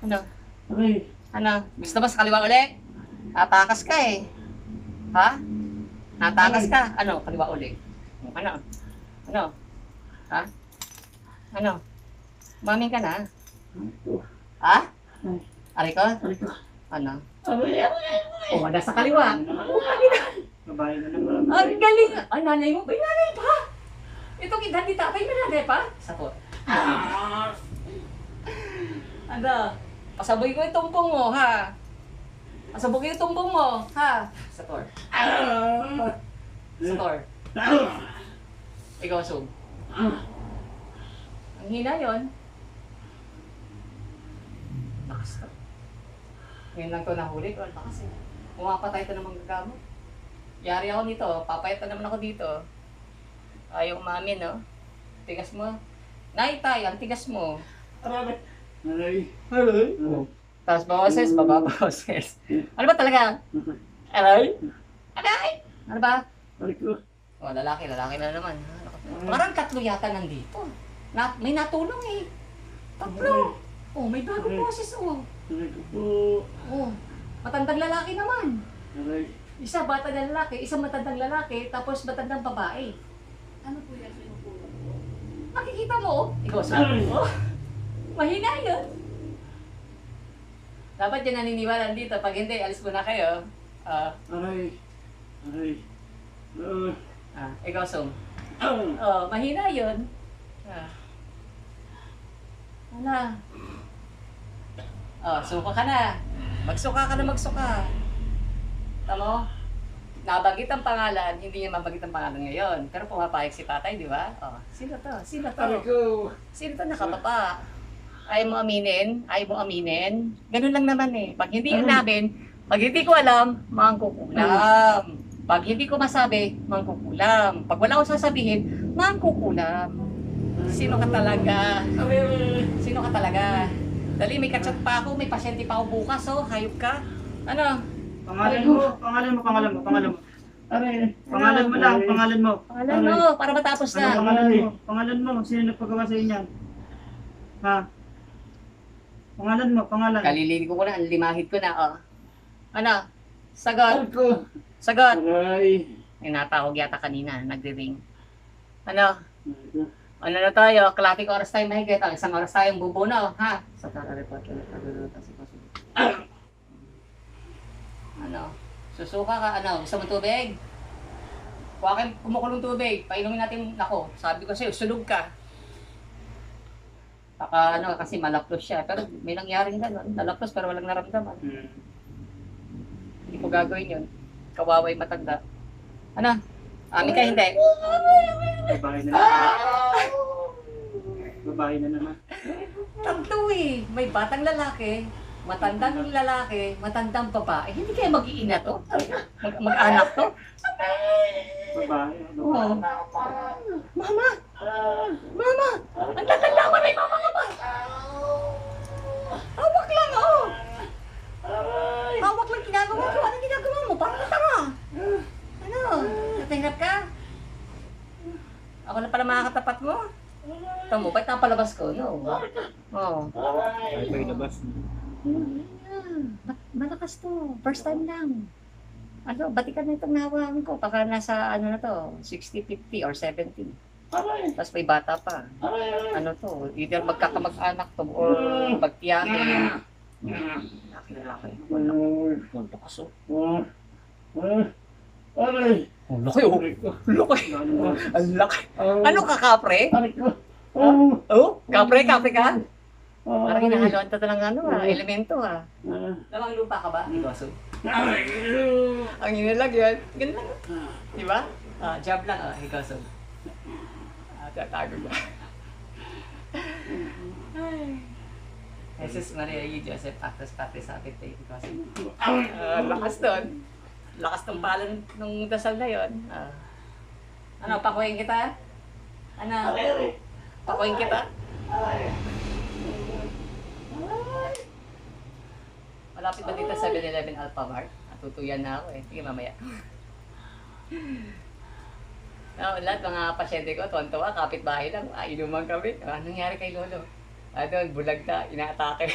Ano? Aray. Gusto ba sa kaliwa uli? Natakas ka eh. Ha? Natakas ka. Kaliwa uli. Ano? Ha? Maming ka na. Ha? Aray ko? Aray ko. Wala sa kaliwa. Babae na naman. Ang galing. Nanay mo ba? Nanay pa? Itong edad ni tatay, may nanay pa? Satot. Pasaboy ko yung tumpong mo, ha? Pasaboy ko yung tumpong mo, ha? Sator. Ikaw, Sub. Ang hina yun. Lakas ka. Ngayon lang ito nahuli ko. Lakas eh. Pumapatay ito ng manggagamot. Yari ako nito. Papayatan naman ako dito. Ayaw umamin, no? Tigas mo. Nay, tay, ang tigas mo. Aray. Aray. Tapos boses, bababoses. Ano ba talaga? Aray? Aray? Ano ba? Aray ko. Lalaki na naman. Parang tatlo yata nandito. May natulong eh. Tatlo. May bagong boses, Aray ko po. Matandang lalaki naman. Aray. Isa batang lalaki, isang matandang lalaki, tapos matandang babae. Ano po yan sinukulang ko? Makikita mo, ikaw sa mahina yun. Dapat yan naniniwalaan dito. Pag hindi, alis mo na kayo. Aray. Aray. Ikaw, Sum. Mahina yun. Suka ka na. Magsuka ka na magsuka. Tamo? Nabanggit ang pangalan, hindi niya mabanggit ang pangalan ngayon. Pero pumapayag si tatay, di ba? Sino to? Aray ko. Sino to nakababa? Ayaw mo aminin? Ayaw mo aminin? Ganun lang naman eh. Pag hindi namin, pag hindi ko alam, mangkukulam. Pag hindi ko masabi, mangkukulam. Pag wala akong sasabihin, mangkukulam. Sino ka talaga? Aray, aray. Sino ka talaga? Dali, may kachat pa ako, may pasyente pa ako bukas, oh. Hayop ka. Ano? Pangalan mo, pangalan mo, pangalan mo, pangalan mo. Aray. Pangalan mo lang, pangalan mo. Pangalan mo, para matapos Ano na. pangalan mo? Pangalan mo, sino nagpagawa sa inyo? Ha? Pangalan mo, pangalan. Kalilini ko na, limahid ko na, oh. Ano? Sagot. Aray ko. Sagot. Aray. May natawag yata kanina, nagre-ring. Ano? Aray ko. Ano na tayo? Kalating oras tayo mahigit. Oh. Isang oras tayong bubuno, ha? Sa report. Ano? Susuka ka, ano? Gusto mo tubig? Kuha kayo kumukulong tubig. Painumin natin, nako. Sabi ko sa'yo, sulog ka. Baka ano, kasi malaplos siya. Pero may nangyaring gano'n. Nalaplos pero walang naramdaman. Hindi ko gagawin yun. Kawaway matanda. Ano? Amin ka hindi. Babae na naman. Babae na naman. Tatlo eh. May batang lalaki, matandang lalaki, matandang babae. Hindi kaya mag-iina to? Mag-anak to? Babae. Oo. Mama! Mama! Ang tatanda mo na yung mama ka ba? Hawak lang, oh! Hawak lang ginagawa ko. Anong ginagawa mo? Parang tanga. Ano? Natahirap ka? Ako na pala makakatapat mo? Ito mo, ba't napalabas ko? No. Oo. Ay, may labas. Malakas to. First time lang. Ano, batikan na itong nahawakan ko. Baka nasa ano na to, 60, 50 or 70. Aray. Tapos may bata pa. Aray, aray. Ano to, either magkakamag-anak to or magtiyakin. Laki-laki. Ang lakas oh. Aray. Ang laki oh. Laki. Ang laki. Ano ka, kapre? Aray ko. Oh, kapre ka? Parang Aray. hinahaluan to ng ano elemento Ah. Lamang lupa ka ba? Ikaw, so. Aray. Ang inilag yan. Ganun lang. Di ba? Job lang. Ikaw, so. Tatago ba? Jesus Maria y Joseph, actus patris apit te. Ikaw, so. Lakas doon. Lakas ng palan ng dasal na yun. Ano, pakuhin kita? Ano? Pakuhin kita? Malapit ba dito sa 7-Eleven Alphamart? Natutuyan na ako eh. Sige, mamaya. Lahat mga pasyente ko, tuwan-tuwa, kapitbahay lang. Inuman kami. Anong nangyari kay Lolo? Doon, bulag na, inaatake.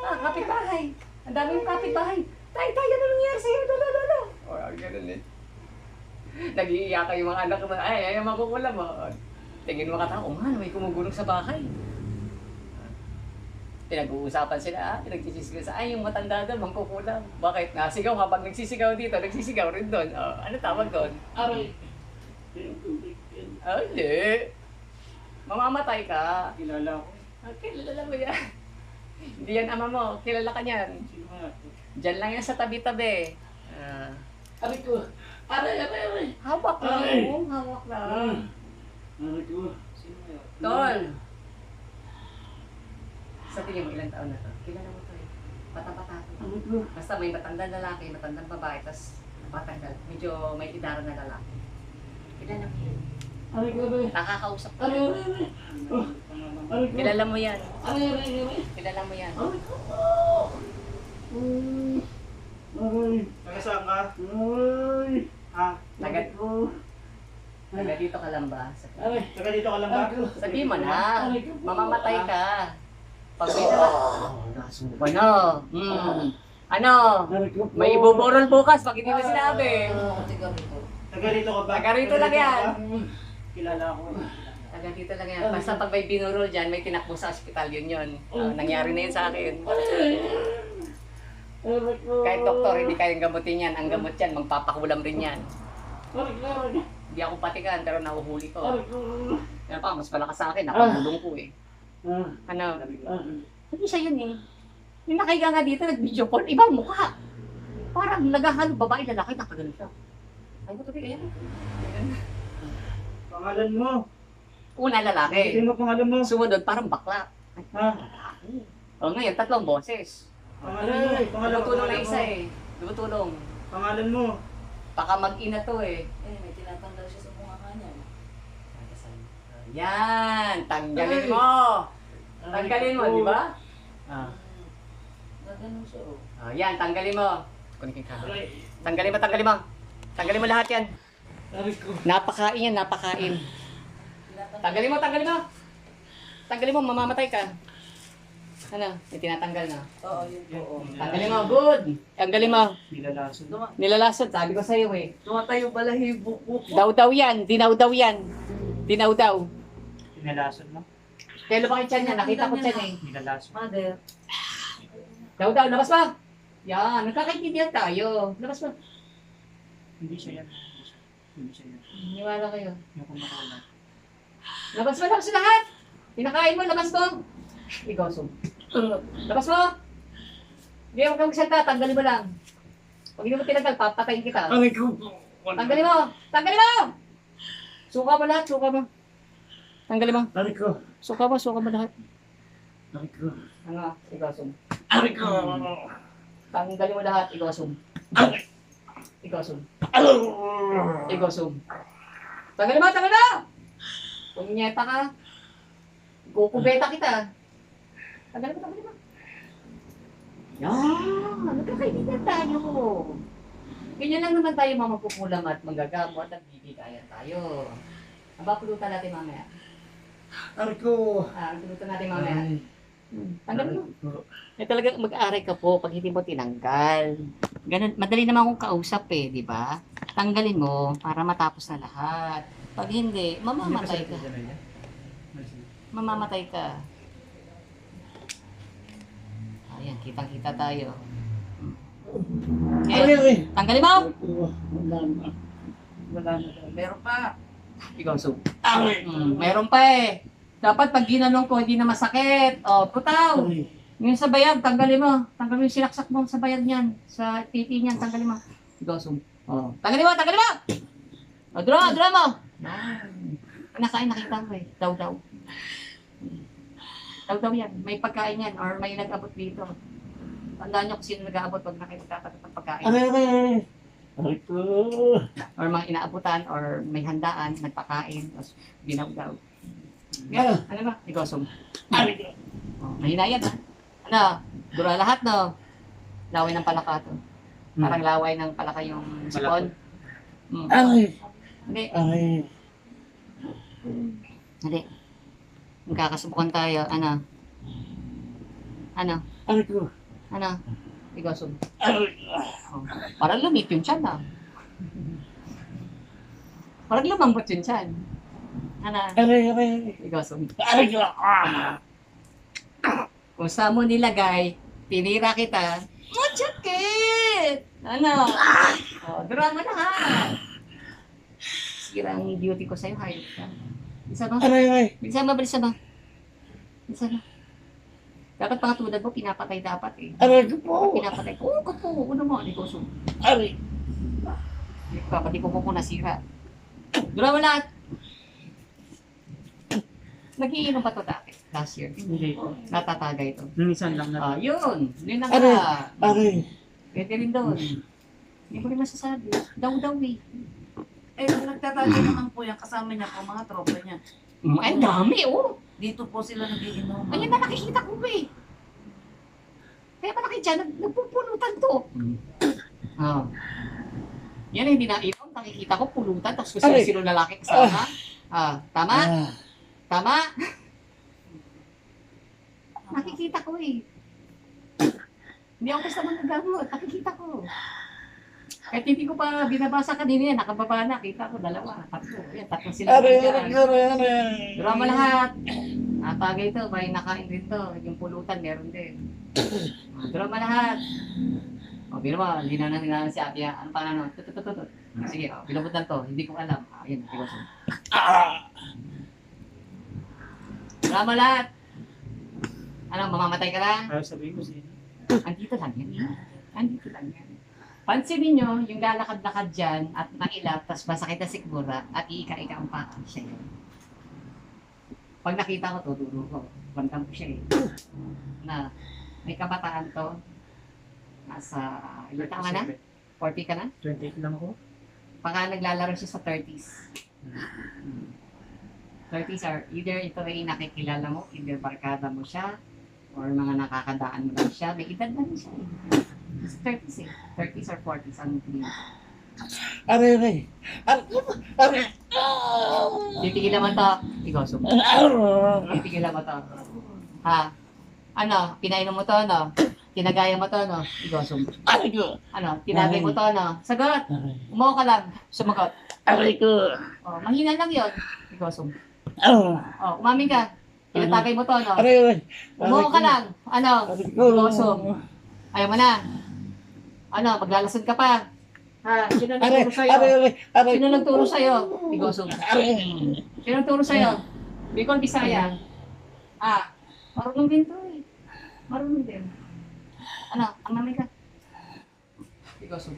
Kapitbahay. Ang dami yung kapitbahay. Tay, ano nangyari sa'yo? Lolo. O, ganun eh. Nag-iiyakan yung mga anak ko. Ay, makukulam mo. Tingin mo katao, man, may kumugulong sa bahay. Pinag-uusapan sila, pinagsisigil sa, ay, yung matanda doon, mangkukulam. Bakit? Nasigaw habang nagsisigaw dito, nagsisigaw rin doon. Ano tawag doon? Aray. Hindi. Mamamatay ka. Kilala ko. Kilala mo yan. Hindi yan ama mo, kilala ka niyan. Sino nga? Diyan lang yan sa tabi-tabi. Aray ko. Aray. Hawak lang, Ay. hawak lang. Aray ko. Sino nga? Tol! Sa tingin mo, ilang taon na to? Kilala mo to eh. Bata-bata to. Aray ko. Basta may matandang lalaki, matandang babae, tapos batang lalaki. Medyo may idara na lalaki. Kilala mo yan. Aray ko. Aray. Nakakausap ko. Aray. Aray ko. Kilala mo yan. Aray. Kilala mo yan. Aray ko. Aray. Taga saan ka? Aray. Ha? Taga, ko. taga dito ka lang ba? Aray. Taga dito ka lang ba? Sabihin mo na, mamamatay ka. Pag may nasuba na. Ano? Aray ko. May ibuburol bukas pag hindi mo sinabi. Taga dito ka ba? Taga rito lang yan. Kilala ko. Taga dito lang yan. Basta pag may binurol dyan, may tinakbo sa ospital, yun. Nangyari na yun sa akin. Aray ko. Kahit doktor, hindi kayang gamutin yan. Ang gamot yan, magpapakulam rin yan. Aray ko. Hindi ako patikan, pero nahuhuli ko. Aray ko. Kaya pa, mas malakas sa akin, nakabulong ko eh. Ano? Hindi siya yun eh. Yung nakahiga nga dito, nag-video call, ibang mukha. Parang naghahalo, babae, lalaki, nakaganon siya. Ay, mo tubig, ayan. Pangalan mo. Una, lalaki. Sino mo pangalan mo? Sumunod, parang bakla. Ay, Ha? lalaki. O ngayon, tatlong boses. Pangalan mo. Pangalan mo. Lumutulong na isa eh. Lumutulong. Pangalan mo. Baka mag-ina to eh. May tinatanggal siya sa mukha niya. Yan, tanggalin mo. Tanggalin mo, di ba? Ah. Nagano siya, oh. Ah, yan, tanggalin mo. Kunin ko yung camera. Tanggalin mo, tanggalin mo. Tanggalin mo lahat yan. Aray ko. Napakain yan, napakain. Tanggalin mo, tanggalin mo. Tanggalin mo, mamamatay ka. Ano? May tinatanggal na. Oo, yun po. Oh. Tanggalin mo, good. Tanggalin mo. Nilalason. Nilalasod, sabi ko sa'yo eh. Tumatayo balahibo po. Daw-daw yan, dinaw-daw yan. Dinaw-daw. Nilalason mo. Kaya lumaki tiyan yan, nakita ko tiyan eh. Nilalason. Mother. Daw-daw, labas mo. Yan, nagkakaintindihan tayo. Labas mo. Hindi siya yan. Hindi siya yan. Niwala kayo. Yung kumakulat. Labas mo lahat. Pinakain mo, labas mo. Igosong. Labas mo. Hindi ako kang salta, tanggalin mo lang. Pag hindi mo tinanggal, papatayin kita. Aray ko. Tanggalin mo! Tanggalin mo! Suka mo lahat, suka mo. Tanggalin mo. Aray ko. Suka mo lahat. Aray ko. Ano, igosong. Aray ko. Tanggalin mo lahat, igosong. Igosong. Igosong. Tanggalin mo, tanggalin mo! Punyeta ka. Kukubeta kita. Tanggalin mo. Yan, nagkakaibigan tayo. Ganyan lang naman tayo mga magkukulam at manggagamot at bibigayan tayo. Aba, pulutan natin mamaya. Aray ko. Pulutan natin mamaya. Aray. Tanggalin mo. ko. Eh talaga mag-aray ka po pag hindi mo tinanggal. Ganun, madali naman akong kausap eh, di ba? Tanggalin mo para matapos na lahat. Pag hindi, mamamatay ka. Mamamatay ka. Ayan, kitang-kita tayo. Aray, aray. Tanggalin mo! Aray ko. Wala na. Wala na. Meron pa. Ikaw, so. Aray. Meron pa eh. Dapat pag ginanong ko, hindi na masakit. O, putaw. Aray. Yung sa bayag, tanggalin mo. Tanggalin mo yung sinaksak mo sa bayag niyan. Sa titi niyan, tanggalin mo. Ikaw, so. O, tanggalin mo, tanggalin mo! O, draw mo! Nakain, nakita ko eh. Daw. Daw yan. May pagkain yan or may nag-abot dito. Tandaan nyo kung sino nag-aabot pag nakikitatat ng pagkain. Aray, aray. Aray ko. Or mga inaabutan or may handaan, nagpakain, tapos ginaw-daw. Yan, ano ba? Ikaw, so. Aray ko. Oh, mahina yan, ha? Ano? Dura lahat, no? Laway ng palaka to. Parang laway ng palaka yung sipon. Aray. Hindi. Aray. Hindi. Magkakasubukan tayo. Ano? Aray ko. Ano? Ikaw, so. Aray. Oh. Parang lumit yung tiyan, ha? Parang lumambot yung tiyan. Ano? Aray, aray. Ikaw, so. Aray ko. Kung saan mo nilagay, tinira kita, machakit! Ano? O, dura mo na ha! Sira ang duty ko sa'yo, hayop ka. Bisa ba? Aray, aray. Bisa ba? Dapat mga tulad mo, pinapatay dapat eh. Aray ko po. Pinapatay ko, oo ka po, ano mo, hindi ko so. Aray. Pati ko po nasira. Dura mo lahat! Nagiinom pa to dati, last year. Hindi po. Natatagay to. Minsan lang na. Yun! Yun na Aray. nga! Aray. Pwede rin doon. Hindi ko rin masasabi. Daw eh. Eh, kung nagtatagay naman po yan, kasama niya po mga tropa niya. Ay, dami oh. Dito po sila nagiinom. Ayun na nakikita ko eh. Kaya pa nakikita, nagpupulutan to. Ah. Yan hindi na inom. Nakikita ko pulutan. Tapos kung Aray. sino lalaki kasama. Tama? Ah. Tama? Nakikita ko eh. Hindi ako basta magagamot. Nakikita ko. Kahit hindi ko pa binabasa kanina yan, nakababa na, kita ko, dalawa, tatlo. Yan, tatlo sila. Aray, dyan. aray, aray, aray. Drama lahat. Napagay ito, may nakain rin to. Yung pulutan, meron din. Drama lahat. O, bino mo, hindi na si Ate. Ano pa ano? Tutututut. Sige, pinuputan to. Hindi ko alam. Ayun, hindi ko alam. Drama lahat. Ano, mamamatay ka na? Ayaw sabihin ko siya. Andito lang yan. Andito lang yan. Pansinin nyo, yung lalakad-lakad dyan at nailap, tapos masakit na sigura at iika-ika ang paka siya yun. Pag nakita ko, tuturo ko. Bantang ko siya eh. Na may kabataan to. Nasa, ilan ka na? 40 ka na? 28 lang ako. Baka naglalaro siya sa 30s. 30s are either ito ay nakikilala mo, either barkada mo siya, or mga nakakadaan mo lang siya. May edad na rin siya eh. It's 30s eh. 30s or 40s ang tingin ko. Aray. Titigilan mo to. Ikaw, sum. Titigilan mo to. Ha? Ano? Pinainom mo to, no? Tinagaya mo to, no? Ikaw, sum. Aray ko. Ano? Tinagay mo to, no? Sagot! Umuha ka lang. Sumagot. Aray ko. Oh, mahina lang yun. Ikaw, sum. Aray Oh, umami ka. Tinatagay mo to, no? ko. Umuha ka lang. Ano? Aray ko. Ikaw, sum. Ayaw mo na. Ano? Maglalason ka pa. Ha? Sino Aray. nagturo sa'yo? Aray. Sino nagturo sa'yo? Ikaw, sum. Aray. Sino nagturo sa'yo? Bicol, Bisaya. Ah, marunong din to eh. Marunong din. Ano, ang mamay ka? Ikaw, sum.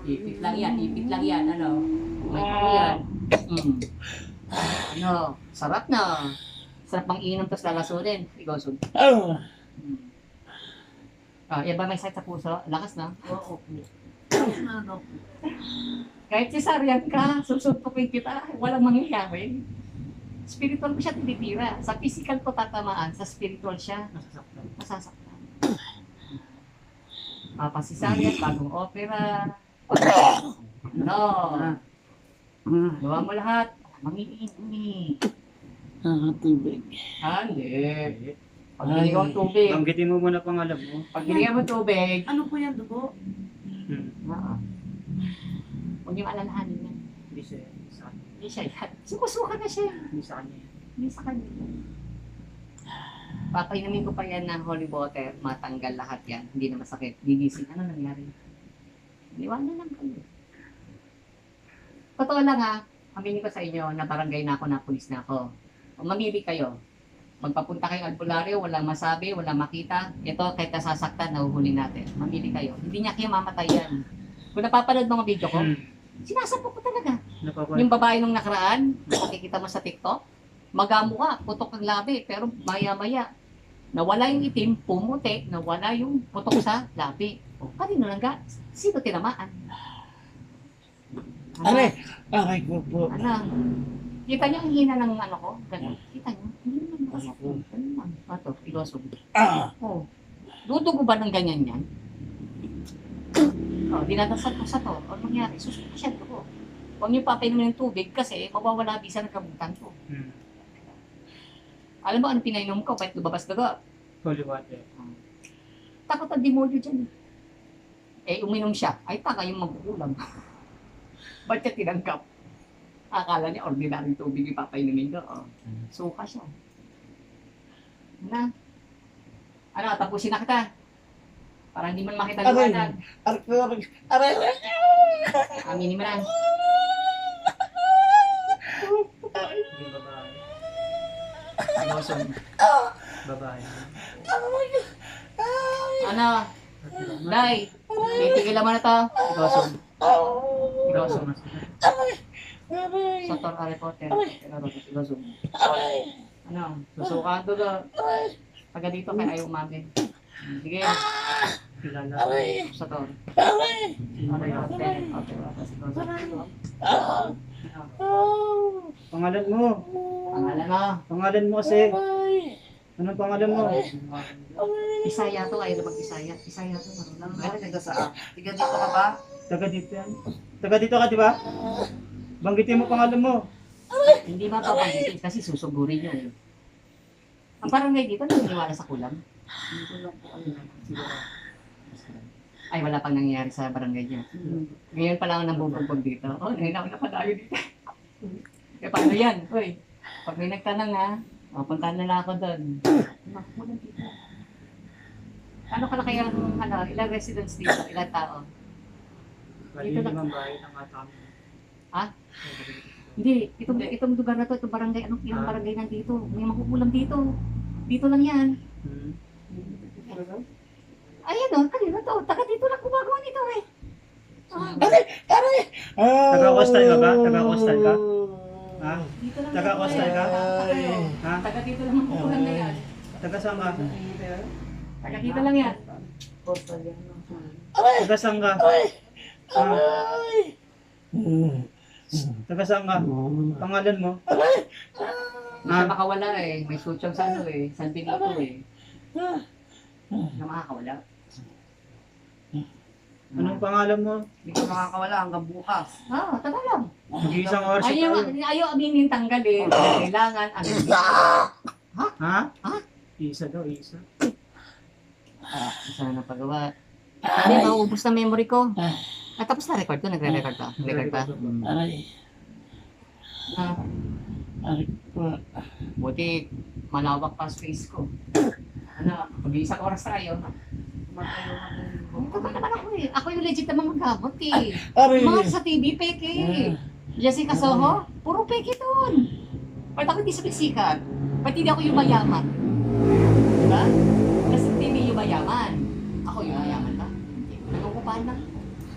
Ipit lang yan, ano. May po yan. Ano, sarap na. Sarap pang inom, tapos lalasunin. Ikaw, sum. Ah, yan ba may sakit sa puso? Lakas na. Oo. Ano? Kahit cesarean ka, susuntukin kita, walang mangyayari. Spiritual ko siya tinitira. Sa physical ko tatamaan, sa spiritual siya masasaktan. Cesarean, bagong opera. Ano? Gawa mo lahat. Mangiinit. Tubig. Hindi. Pag binigyan mo tubig, Banggitin mo muna pangalan mo. pag binigyan mo tubig, Ano po yan, dugo? huwag niyong alalahanin yan. Hindi siya. Hindi siya yan. Sumusuka na siya. Hindi sa kanya. Hindi sa kanya. Papainumin ko pa yan ng holy water, matanggal lahat yan. Hindi na masakit. Gigising. Ano nangyari? Liwanag lang kayo. Totoo lang ha, aminin ko sa inyo na barangay na ako, na pulis na ako. O mamili kayo. Magpapunta kayo albularyo, walang masabi, walang makita. Ito, kahit nasasaktan, nahuhuli natin. Mamili kayo. Hindi niya kayo mamatay yan. Kung napapanood mga video ko, sinasabog ko talaga. Yung babae nung nakaraan, nakikita mo sa TikTok, magamukha, putok ang labi, pero maya-maya, nawala yung itim, pumuti, nawala yung putok sa labi. O, kanino lang ga? Sino tinamaan? Aray. Aray ko po. Ano? Kita niyo ang hina ng ano ko? Ganun. Kita niyo? Hindi naman kasi. Ganun lang. Ito, ilosog. Oh. Dudugo ba ng ganyan yan? Oh, dinadasal ko sa to. Ano nangyari? Susunod siya ko. Huwag niyo papainumin ng tubig kasi mawawala bisa ng kabutan ko. Alam mo ano pinainom ko? Kahit lumabas daga. Holy water. Takot ang demonyo dyan. Eh, uminom siya. Ay, taka yung magkukulam. Ba't siya tinanggap? Akala niya ordinaryong tubig yung papainumin ko. Oh. Suka siya. Na? Ano, tapusin na kita. Para hindi man makita liwanag. Aray ko. Aray. Aminin mo na. Hindi babae. Ayosong. Babae. Ano? Day, tigilan mo na to. Ayosong. Ayosong. Sotor Harry Potter. Ayosong. Ano? Susukaan to do. Taga dito kaya ayaw umamin. Sige. Kilala. Sotor. Aray. Pangalan mo. Pangalan mo. Pangalan mo kasi. Aray. Anong pangalan mo? Isaya to. Ayaw na mag-Isaya. Isaya to. Marunong. Ano taga saan? Tiga dito ka ba? Taga dito yan. Taga dito ka, di ba? Banggitin mo pangalan mo. Hindi mapapanggitin kasi susugurin nyo eh. Ang barangay dito, naniniwala sa kulam. Hindi ko lang po ano. Siguro. Ay, wala pang nangyayari sa barangay niya. Ngayon pa lang ako nambubugbog dito. Oh, ngayon ako napadayo dito. Eh, paano yan? Uy, pag may nagtanong ha, puntahan na lang ako doon. Naku, walang dito. Ano ka na kaya, ilang residents dito? Ilang tao? Dito lang. Limang bahay ng atang. Ha? Hindi, itong lugar na to, itong barangay, anong ilang barangay nandito? May makukulam dito. Dito lang yan. Ayan o, kanina to. Taga dito lang gumagawa nito eh. Taga-Coastal ka ba? Taga-Coastal ka? Ha? Dito lang. Taga-Coastal ka? Ha? Taga dito lang makukulam na yan. Taga saan ka? Taga dito lang yan. Postal yan. Taga saan ka? Ha? Taga saan ka? Pangalan mo? Hindi siya makawala eh. May sutsang sa ano eh. San Benito eh. Hindi na makakawala. Anong pangalan mo? Hindi ka makakawala hanggang bukas. Ah, tagal lang. Mag-iisang oras Ayaw, tayo. ayaw aminin tanggalin. Kailangan, ano, Ha? Ha? Isa daw, isa. isa na napagawa. Hindi, mauubos na memory ko. Tapos na record ko, nagre-record ka. Record pa. Aray. Ah, Aray po. buti, malawak pa space ko. Ano, mag-iisang oras tayo. Tagal naman ako eh. Ako yung legit na mga gamot eh. Aray. Mga sa TV, peke. Jessica Soho, puro peke doon. Ba't ako hindi sikat? Ba't hindi ako yung mayaman? Diba? Kasi hindi yung mayaman. Ako yung mayaman ba? Hindi. Nakukupahan lang.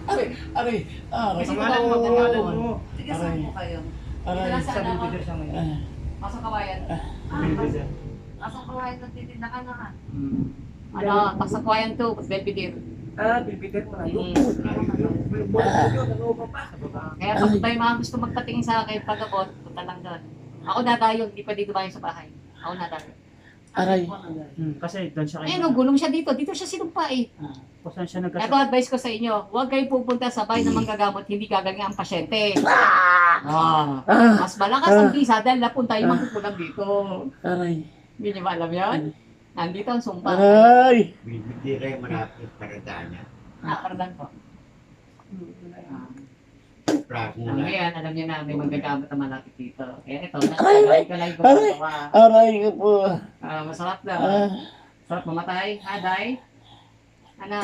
Aray. Aray. Aray. Kasi Pangalan mo, pangalan mo. Sige, saan po kayo? Dito Aray. lang sa Sa ano, Belvedere siya ngayon. pasok kawayan. Belvedere. Asang kawain nagtitinda ka na ka? Ano, pasok kawayan to, Belvedere. Belvedere mo na. Kaya pag tayo mga gusto magpatingin sa akin, pag-abot, punta lang doon. Ako dadayo, hindi pwede dumayo sa bahay. Ako dadayo. Aray. Kasi doon siya Ayun, gulong siya dito. Dito siya sinumpa eh. Kung saan siya Ito nagkasakit. advice ko sa inyo, huwag kayong pupunta sa bahay ng manggagamot, hindi gagaling ang pasyente. Ah, mas malakas ang visa dahil napunta yung mangkukulang dito. Aray. Hindi niyo ba alam yan? Nandito ang sumpa. Aray. Bibigay malapit paradaan niya. Nakakardan po. Pras mo Ah, na. ngayon, alam niyo na may manggagamot na malapit dito. Kaya ito, nakakalay ko gumagawa. Aray ko po. Masarap na. Ah. Sarap mamatay. Day? Ano?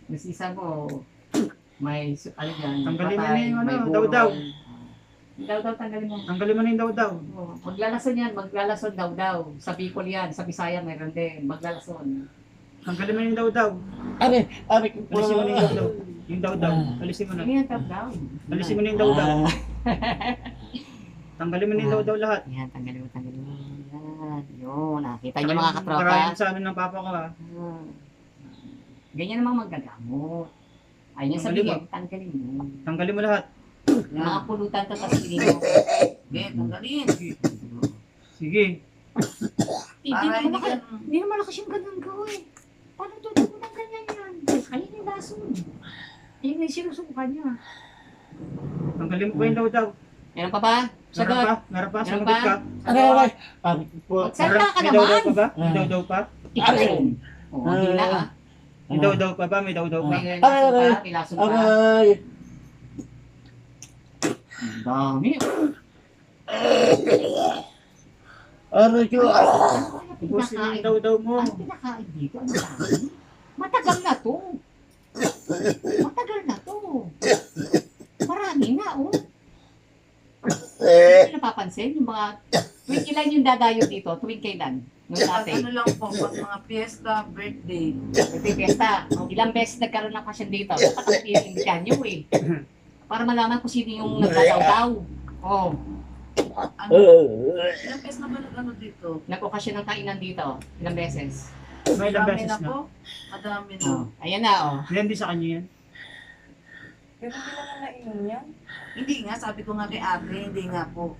Mas isa mo, may, ano yan, Tanggalin mo patay, na yung ano, may burol. daw-daw. Daw-daw, tanggalin mo. Tanggalin mo na yung daw-daw. Oh, maglalason yan, maglalason daw-daw. Sa Bicol yan, sa Bisaya meron din, maglalason. Tanggalin mo na yung daw-daw. Aray. Aray ko po. Alisin mo na yung daw-daw. Yung daw-daw. Alisin mo na. Ano yan, top down? Alisin mo na yung daw-daw. Tanggalin mo na yung daw-daw lahat. Yan, tanggalin mo. Yan, yun, nakita niyo mga katropa. Maraming sa ano ng papa ko ha. Ah. Ganyan namang maggagamot. Ayun yung Tanggalin sabihin, tanggalin mo. Tanggalin mo lahat. Yung mga pulutan to, tapos hindi mo. Sige, tanggalin. Sige. Hindi Para naman hindi lakas, ka... hindi naman lakas yung ganun gawin. Paano tutupo ng ganyan yan? Ayun yung laso. Ayun yung sinusubukan niya. Tanggalin mo pa yung daw-daw. Meron pa ba? Meron Sagot. pa? Meron pa? Meron Sumagot pa? ka? Aray. Aray. Aray ko po. Magsalita ka May daw-daw naman. pa ba? May daw-daw pa? Aray. Oo, hindi na ah. May daw-daw pa ba? May daw-daw pa? May laso pa, may laso pa. Aray. Ang dami. Aray ko. Ano Ubusin mo pinakain? yung daw-daw mo. Ano pinakain dito? Ano dami? Matagal na to. Matagal na to. Marami na, oh. Hindi napapansin yung mga tuwing kailan yung dadayo dito? Tuwing kailan? Nung Pag dati. ano lang po, pag mga fiesta, birthday. Tuwing fiesta. Ilang beses nagkaroon ng pasyon dito. Dapat ang iimbitahan nyo eh. Para malaman kung sino yung nagdadaw-daw. Oh, Ano, ilang beses na ba nag-ano dito? nag-okasyon ng kainan dito. Ilang beses. May ilang Madami beses na na. po. Madami na. Oh, ayan na, oh. Yan di sa kanya yan. Hindi nga, sabi ko nga kay ate, hindi nga po.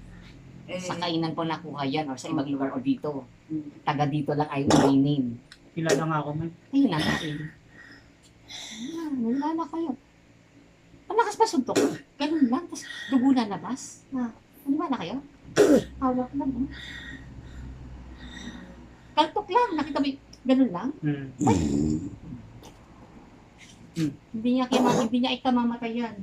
Eh, Sa kainan po nakuha yan or sa ibang lugar o dito. Taga dito lang ay uminin. Kilala nga ako man. Ayun na nga eh. Wala na kayo. Malakas pa suntok. Ganun lang. Tapos dugo na labas. Ano ba na kayo? Hawak lang. Oh. Kaltok lang. Nakita mo yung ganun lang. Hindi niya ikamamatay yan.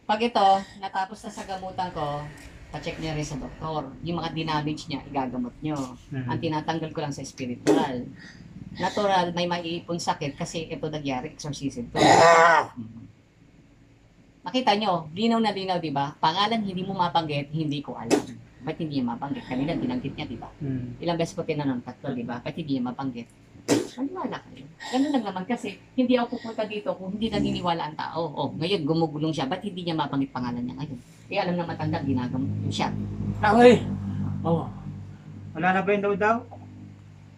Pag ito, natapos na sa gamutan ko, pa-check niya rin sa doktor. Yung mga dinamage niya, igagamot nyo. Ang tinatanggal ko lang sa spiritual. Natural, may maiipon sakit kasi ito nangyari, exorcism to. Nakita nyo, linaw na linaw, di ba? Pangalan hindi mo mapanggit, hindi ko alam. Ba't hindi niya mapanggit? Kanina binanggit niya, di ba? Ilang beses ko tinanong, tatlo, di ba? Ba't hindi niya mapanggit? Maniwala kayo. Ganun lang naman kasi hindi ako pupunta dito kung hindi naniniwala ang tao. Oh, ngayon gumugulong siya, ba't hindi niya mapanggit pangalan niya ngayon? Eh alam na matanda, ginagamot siya. Aray. Oh. Wala na ba yung daw-daw?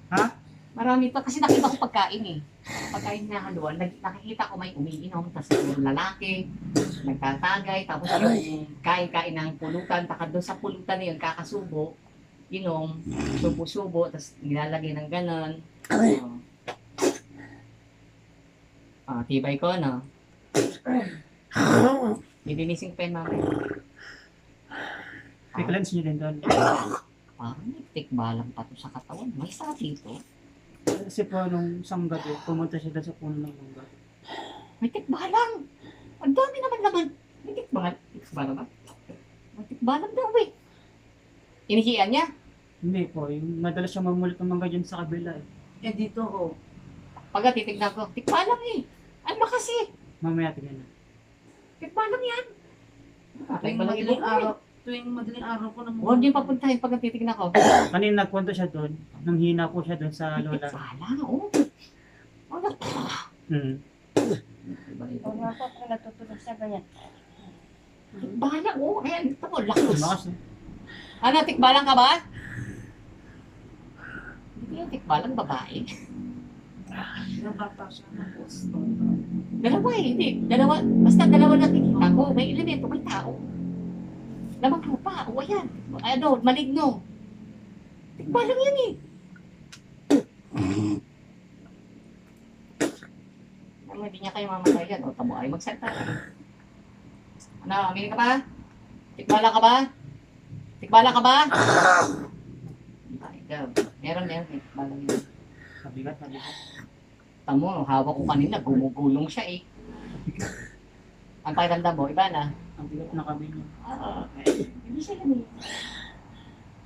Ha? Marami pa. Kasi nakita ko pagkain eh. Pagkain na haluan, nakikita ko may umiinom, tapos yung lalaki, nagtatagay, tapos yung kain-kain ng pulutan, taka doon sa pulutan na yun, kakasubo, inom, subo-subo, tapos nilalagay ng ganon. Tibay ko, no? Lilinisin ko pa yun mamaya. I-cleanse nyo din doon. Parang may tikbalang pa to sa katawan. May isa dito. Kasi po nung isang gabi, pumunta siya doon sa puno ng mangga. May tikbalang! Ang dami naman naman. May tikbalang. Tikbalang ba? May tikbalang daw eh. Inihiyan niya? Hindi po, yung madalas siya mamulit ng mangga dyan sa kabila eh. Eh dito oh. Pagka titignan ko, tikbalang eh. Ano kasi? Mamaya tingnan na. Tikbalang yan. Tuwing madaling araw ko nang Huwag niyo papuntahin pagka titignan ko. Kanina nagpunta siya doon, nang hina po siya doon sa May lola. tikbalang, oh. Ano? Hmm. Huwag nga po kung natutulog sa ganyan. Tikbalang, oh. Ayan, ito mo, lakas. Lumakas eh. Ano, tikbalang ka ba? Hindi yung tikbalang babae. nabata siya ng gusto. Dalawa eh, hindi. Dalawa. Basta dalawa na nakikita ko. May elemento, may tao. Lamang lupa. O ayan. Ano, maligno. Tikbalang yan eh. Ano, hindi niya kayo mamatay yan. O, tamo ay magsalta. Ano, aminin ka ba? Tikbala ka ba? Tikbala ka ba? Ay, ikaw. Meron. Tikbalang yun. Mabigat. Tamo, hawak ko kanina, gumugulong siya eh. Ang pakiramdam mo, iba na. Ang bigat na kami niya. Hindi siya ganun.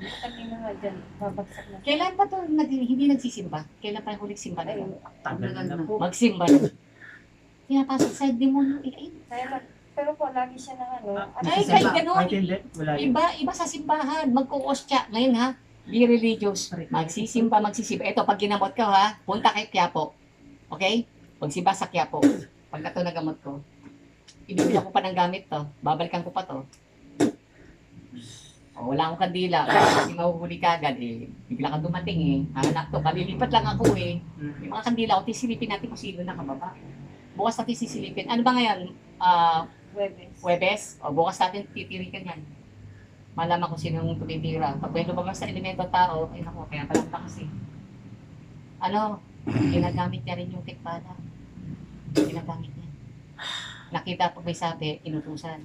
Sabi na nga dyan, babagsak na. Kailan pa to hindi nagsisimba? Kailan pa yung huling simba na yun? Tagal na po. Magsimba na. Pinapasok sa demonyo. Pero po, lagi siya ng ano. Ay, kahit ganun. Kahit hindi, wala yun. Iba sa simbahan. Magkukostya. Ngayon ha, be religious. Magsisimba. Ito, pag ginamot ka ha, punta kay Quiapo. Okay? Pagsimba sa Quiapo. Pag ito nagamot ko, ibibigyan ko pa ng gamit to. Babalikan ko pa to. O, wala akong kandila. Kasi mahuhuli ka agad eh. Bigla ka dumating eh. Anak to, kalilipat lang ako eh. Yung mga kandila ko, tisilipin natin kung sino nakababa. Bukas natin sisilipin. Ano ba ngayon? Webes. Webes? O, bukas natin titirikan yan. Malaman kung sino yung tumitira. Pag may lumabas sa elemento tao, ay naku, kaya pala kasi. Ano, ginagamit niya rin yung tikbala. Ginagamit niya. Nakita pag may sabi, inutusan.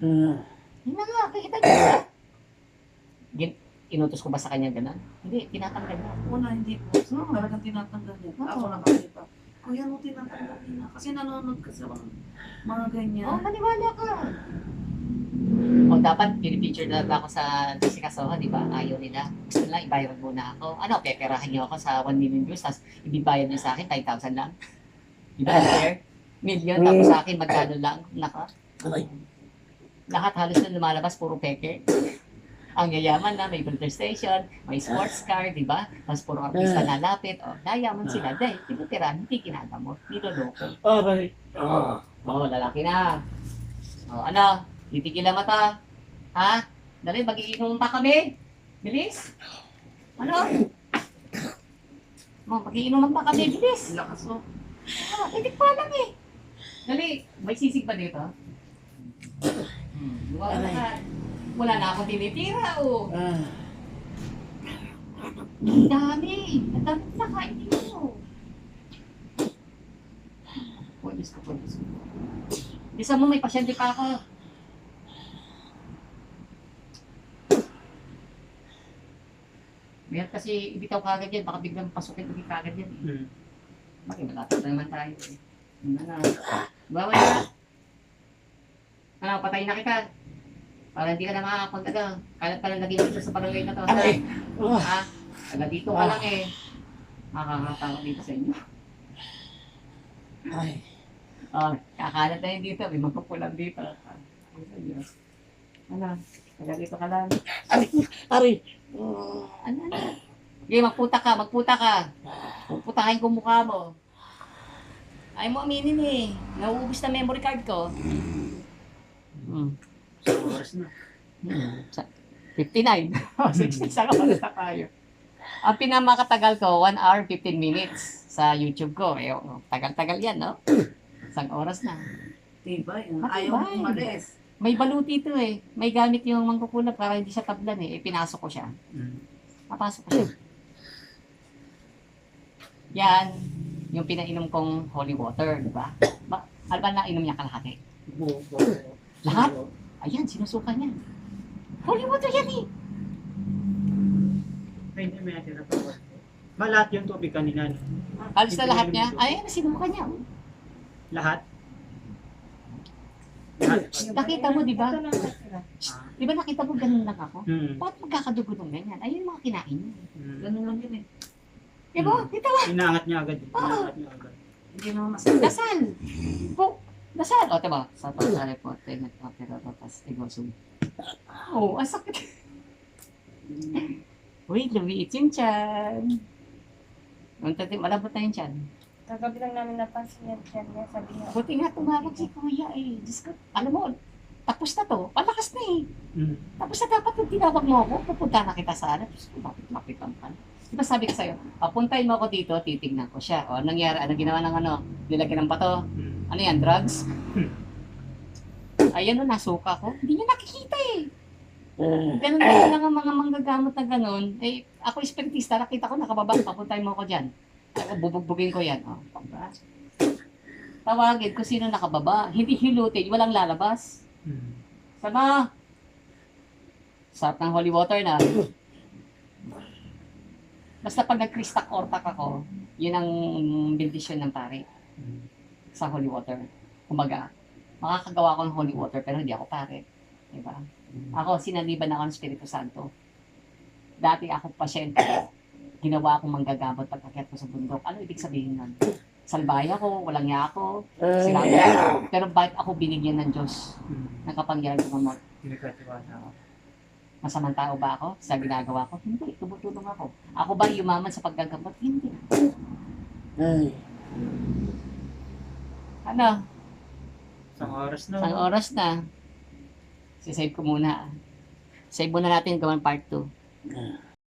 Yun na nga, kikita niya. Inutos ko ba sa kanya gano'n? Hindi, tinatanggal niya. Una, hindi po. So, talagang tinatanggal niya. Ako nakakita. Kuya, ano tinatanggal niya? Kasi nanonood ka sa mga ganyan. Oh, maniwala ka. O dapat, pinipicture na ba ako sa Jessica Soho, di ba? Ayaw nila. Gusto nila, ibayad muna ako. Ano, peperahan niyo ako sa 1 million views, tapos ibibayad niyo sa akin, 5,000 lang. Di ba, fair? Million, tapos sa akin, magkano lang. Naka. Lahat halos na lumalabas, puro peke. Ang yayaman na, may filter station, may sports car, di ba? Tapos puro artista nalapit. O, yayaman sila. Dahil, tinutiran, hindi kinagamot. Niloloko. Aray. Oo, lalaki na. O, ano? Titigil ang mata. Ha? Dali, mag-iinom pa kami. Bilis. Ano? Mag-iinom pa kami. Bilis. Lakas mo. Hindi pa lang eh. Dali, may sisig pa dito? Wala na akong tinitira, oh. Ang dami. Ang dami na kain mo. Pwedis ko. Bisa mo, may pasyente pa ako. Meron kasi ibitaw kagad yan, baka biglang pasukin ulit kagad yan. Bakit malapit na naman tayo eh. Bawal na. Ano, patayin na kita. Para hindi ka na makakapag-aga. Kalat ka lang naging dito sa barangay na to. Aray. Ha? Taga dito ka lang eh. Makakatawa dito sa inyo. Ay. Kakalat na yun dito. May magpapulang dito. Ano? Taga dito ka lang. Aray. Ano? Okay, magputa ka. Puputahin ko mukha mo. Ayaw mo aminin eh. Nauubos na memory card ko. Sa oras na. 59. 60 sa oras na tayo. Ang pinamakatagal ko, 1 hour 15 minutes sa YouTube ko. Eh, tagal-tagal yan, no? Isang oras na. Tibay. Matibay. Ayaw mo umalis. May baluti ito eh. May gamit yung mangkukulap para hindi siya tablan eh. Pinasok ko siya. Napasok ko siya. Yan, yung pinainom kong holy water, di ba? Ano ba nainom niya kalahati? Lahat? Ayan, sinusuka niya. Holy water yan eh. Hindi, may natira pa po. Lahat yung tubig kanina. no? Alis na lahat niya. Ayan, sinuka niya. Lahat? Lahat? Nakita mo, di ba? Ito lang natira. Di ba nakita mo ganun lang ako? Hmm. Bakit magkakadugo ng ganyan? Ayun yung mga kinain niya. Hmm. Ganun lang yun eh. Di ba? Dito ba? Inaangat niya agad. Inaangat niya agad. Hindi naman masakit. Dasal! Po, dasal! O, diba? Sa pagka-report, nag-opera tapos igosog. Oh, ang sakit. Uy, lumiit yung tiyan. Malabot na yung tiyan. Kagabi lang namin napansin yan dyan niya. Sabi niya, Buti nga tumawag si Kuya eh. Diyos ko, alam mo, tapos na to. Palakas na eh. Hmm. Tapos na dapat yung tinawag mo ako, pupunta na kita sa ano. Diyos ko, bakit makitan ka? Diba sabi ko sa'yo, puntayin mo ako dito, titignan ko siya. O, anong nangyari? Ano ginawa ng ano? Nilagyan ng bato? Hmm. Ano yan, drugs? Ayan o, nasuka ko. Hindi niya nakikita eh. Ganun din lang ang mga manggagamot na ganun. Eh, ako espiritista, nakita ko nakababa, papuntahin mo ako dyan. Ako, bubugbugin ko yan. O, diba? Tawagin kung sino nakababa. Hindi hilutin, walang lalabas. Hmm. Sama! Sarap ng holy water na. Basta pag nag-kristak ortak ako, yun ang bendisyon ng pare Hmm. sa holy water. Kumbaga, makakagawa ko ng holy water pero hindi ako pare. Diba? Ako, sinaliban ako ng Espiritu Santo. Dati ako pasyente, ginawa akong manggagamot pagkakit ko sa bundok. Ano ibig sabihin nun? Salbaya ko, walang niya ako, sinabi ako. Pero bakit ako binigyan ng Diyos ng kapangyarihan kumamot? Pinagkatiwala ako. Masamang tao ba ako sa ginagawa ko? Hindi, tumutulong ako. Ako ba yumaman sa paggagamot? Hindi. Ay. Ano? Isang oras na. Isang oras na. Sisave ko muna. Save muna natin gawin part 2.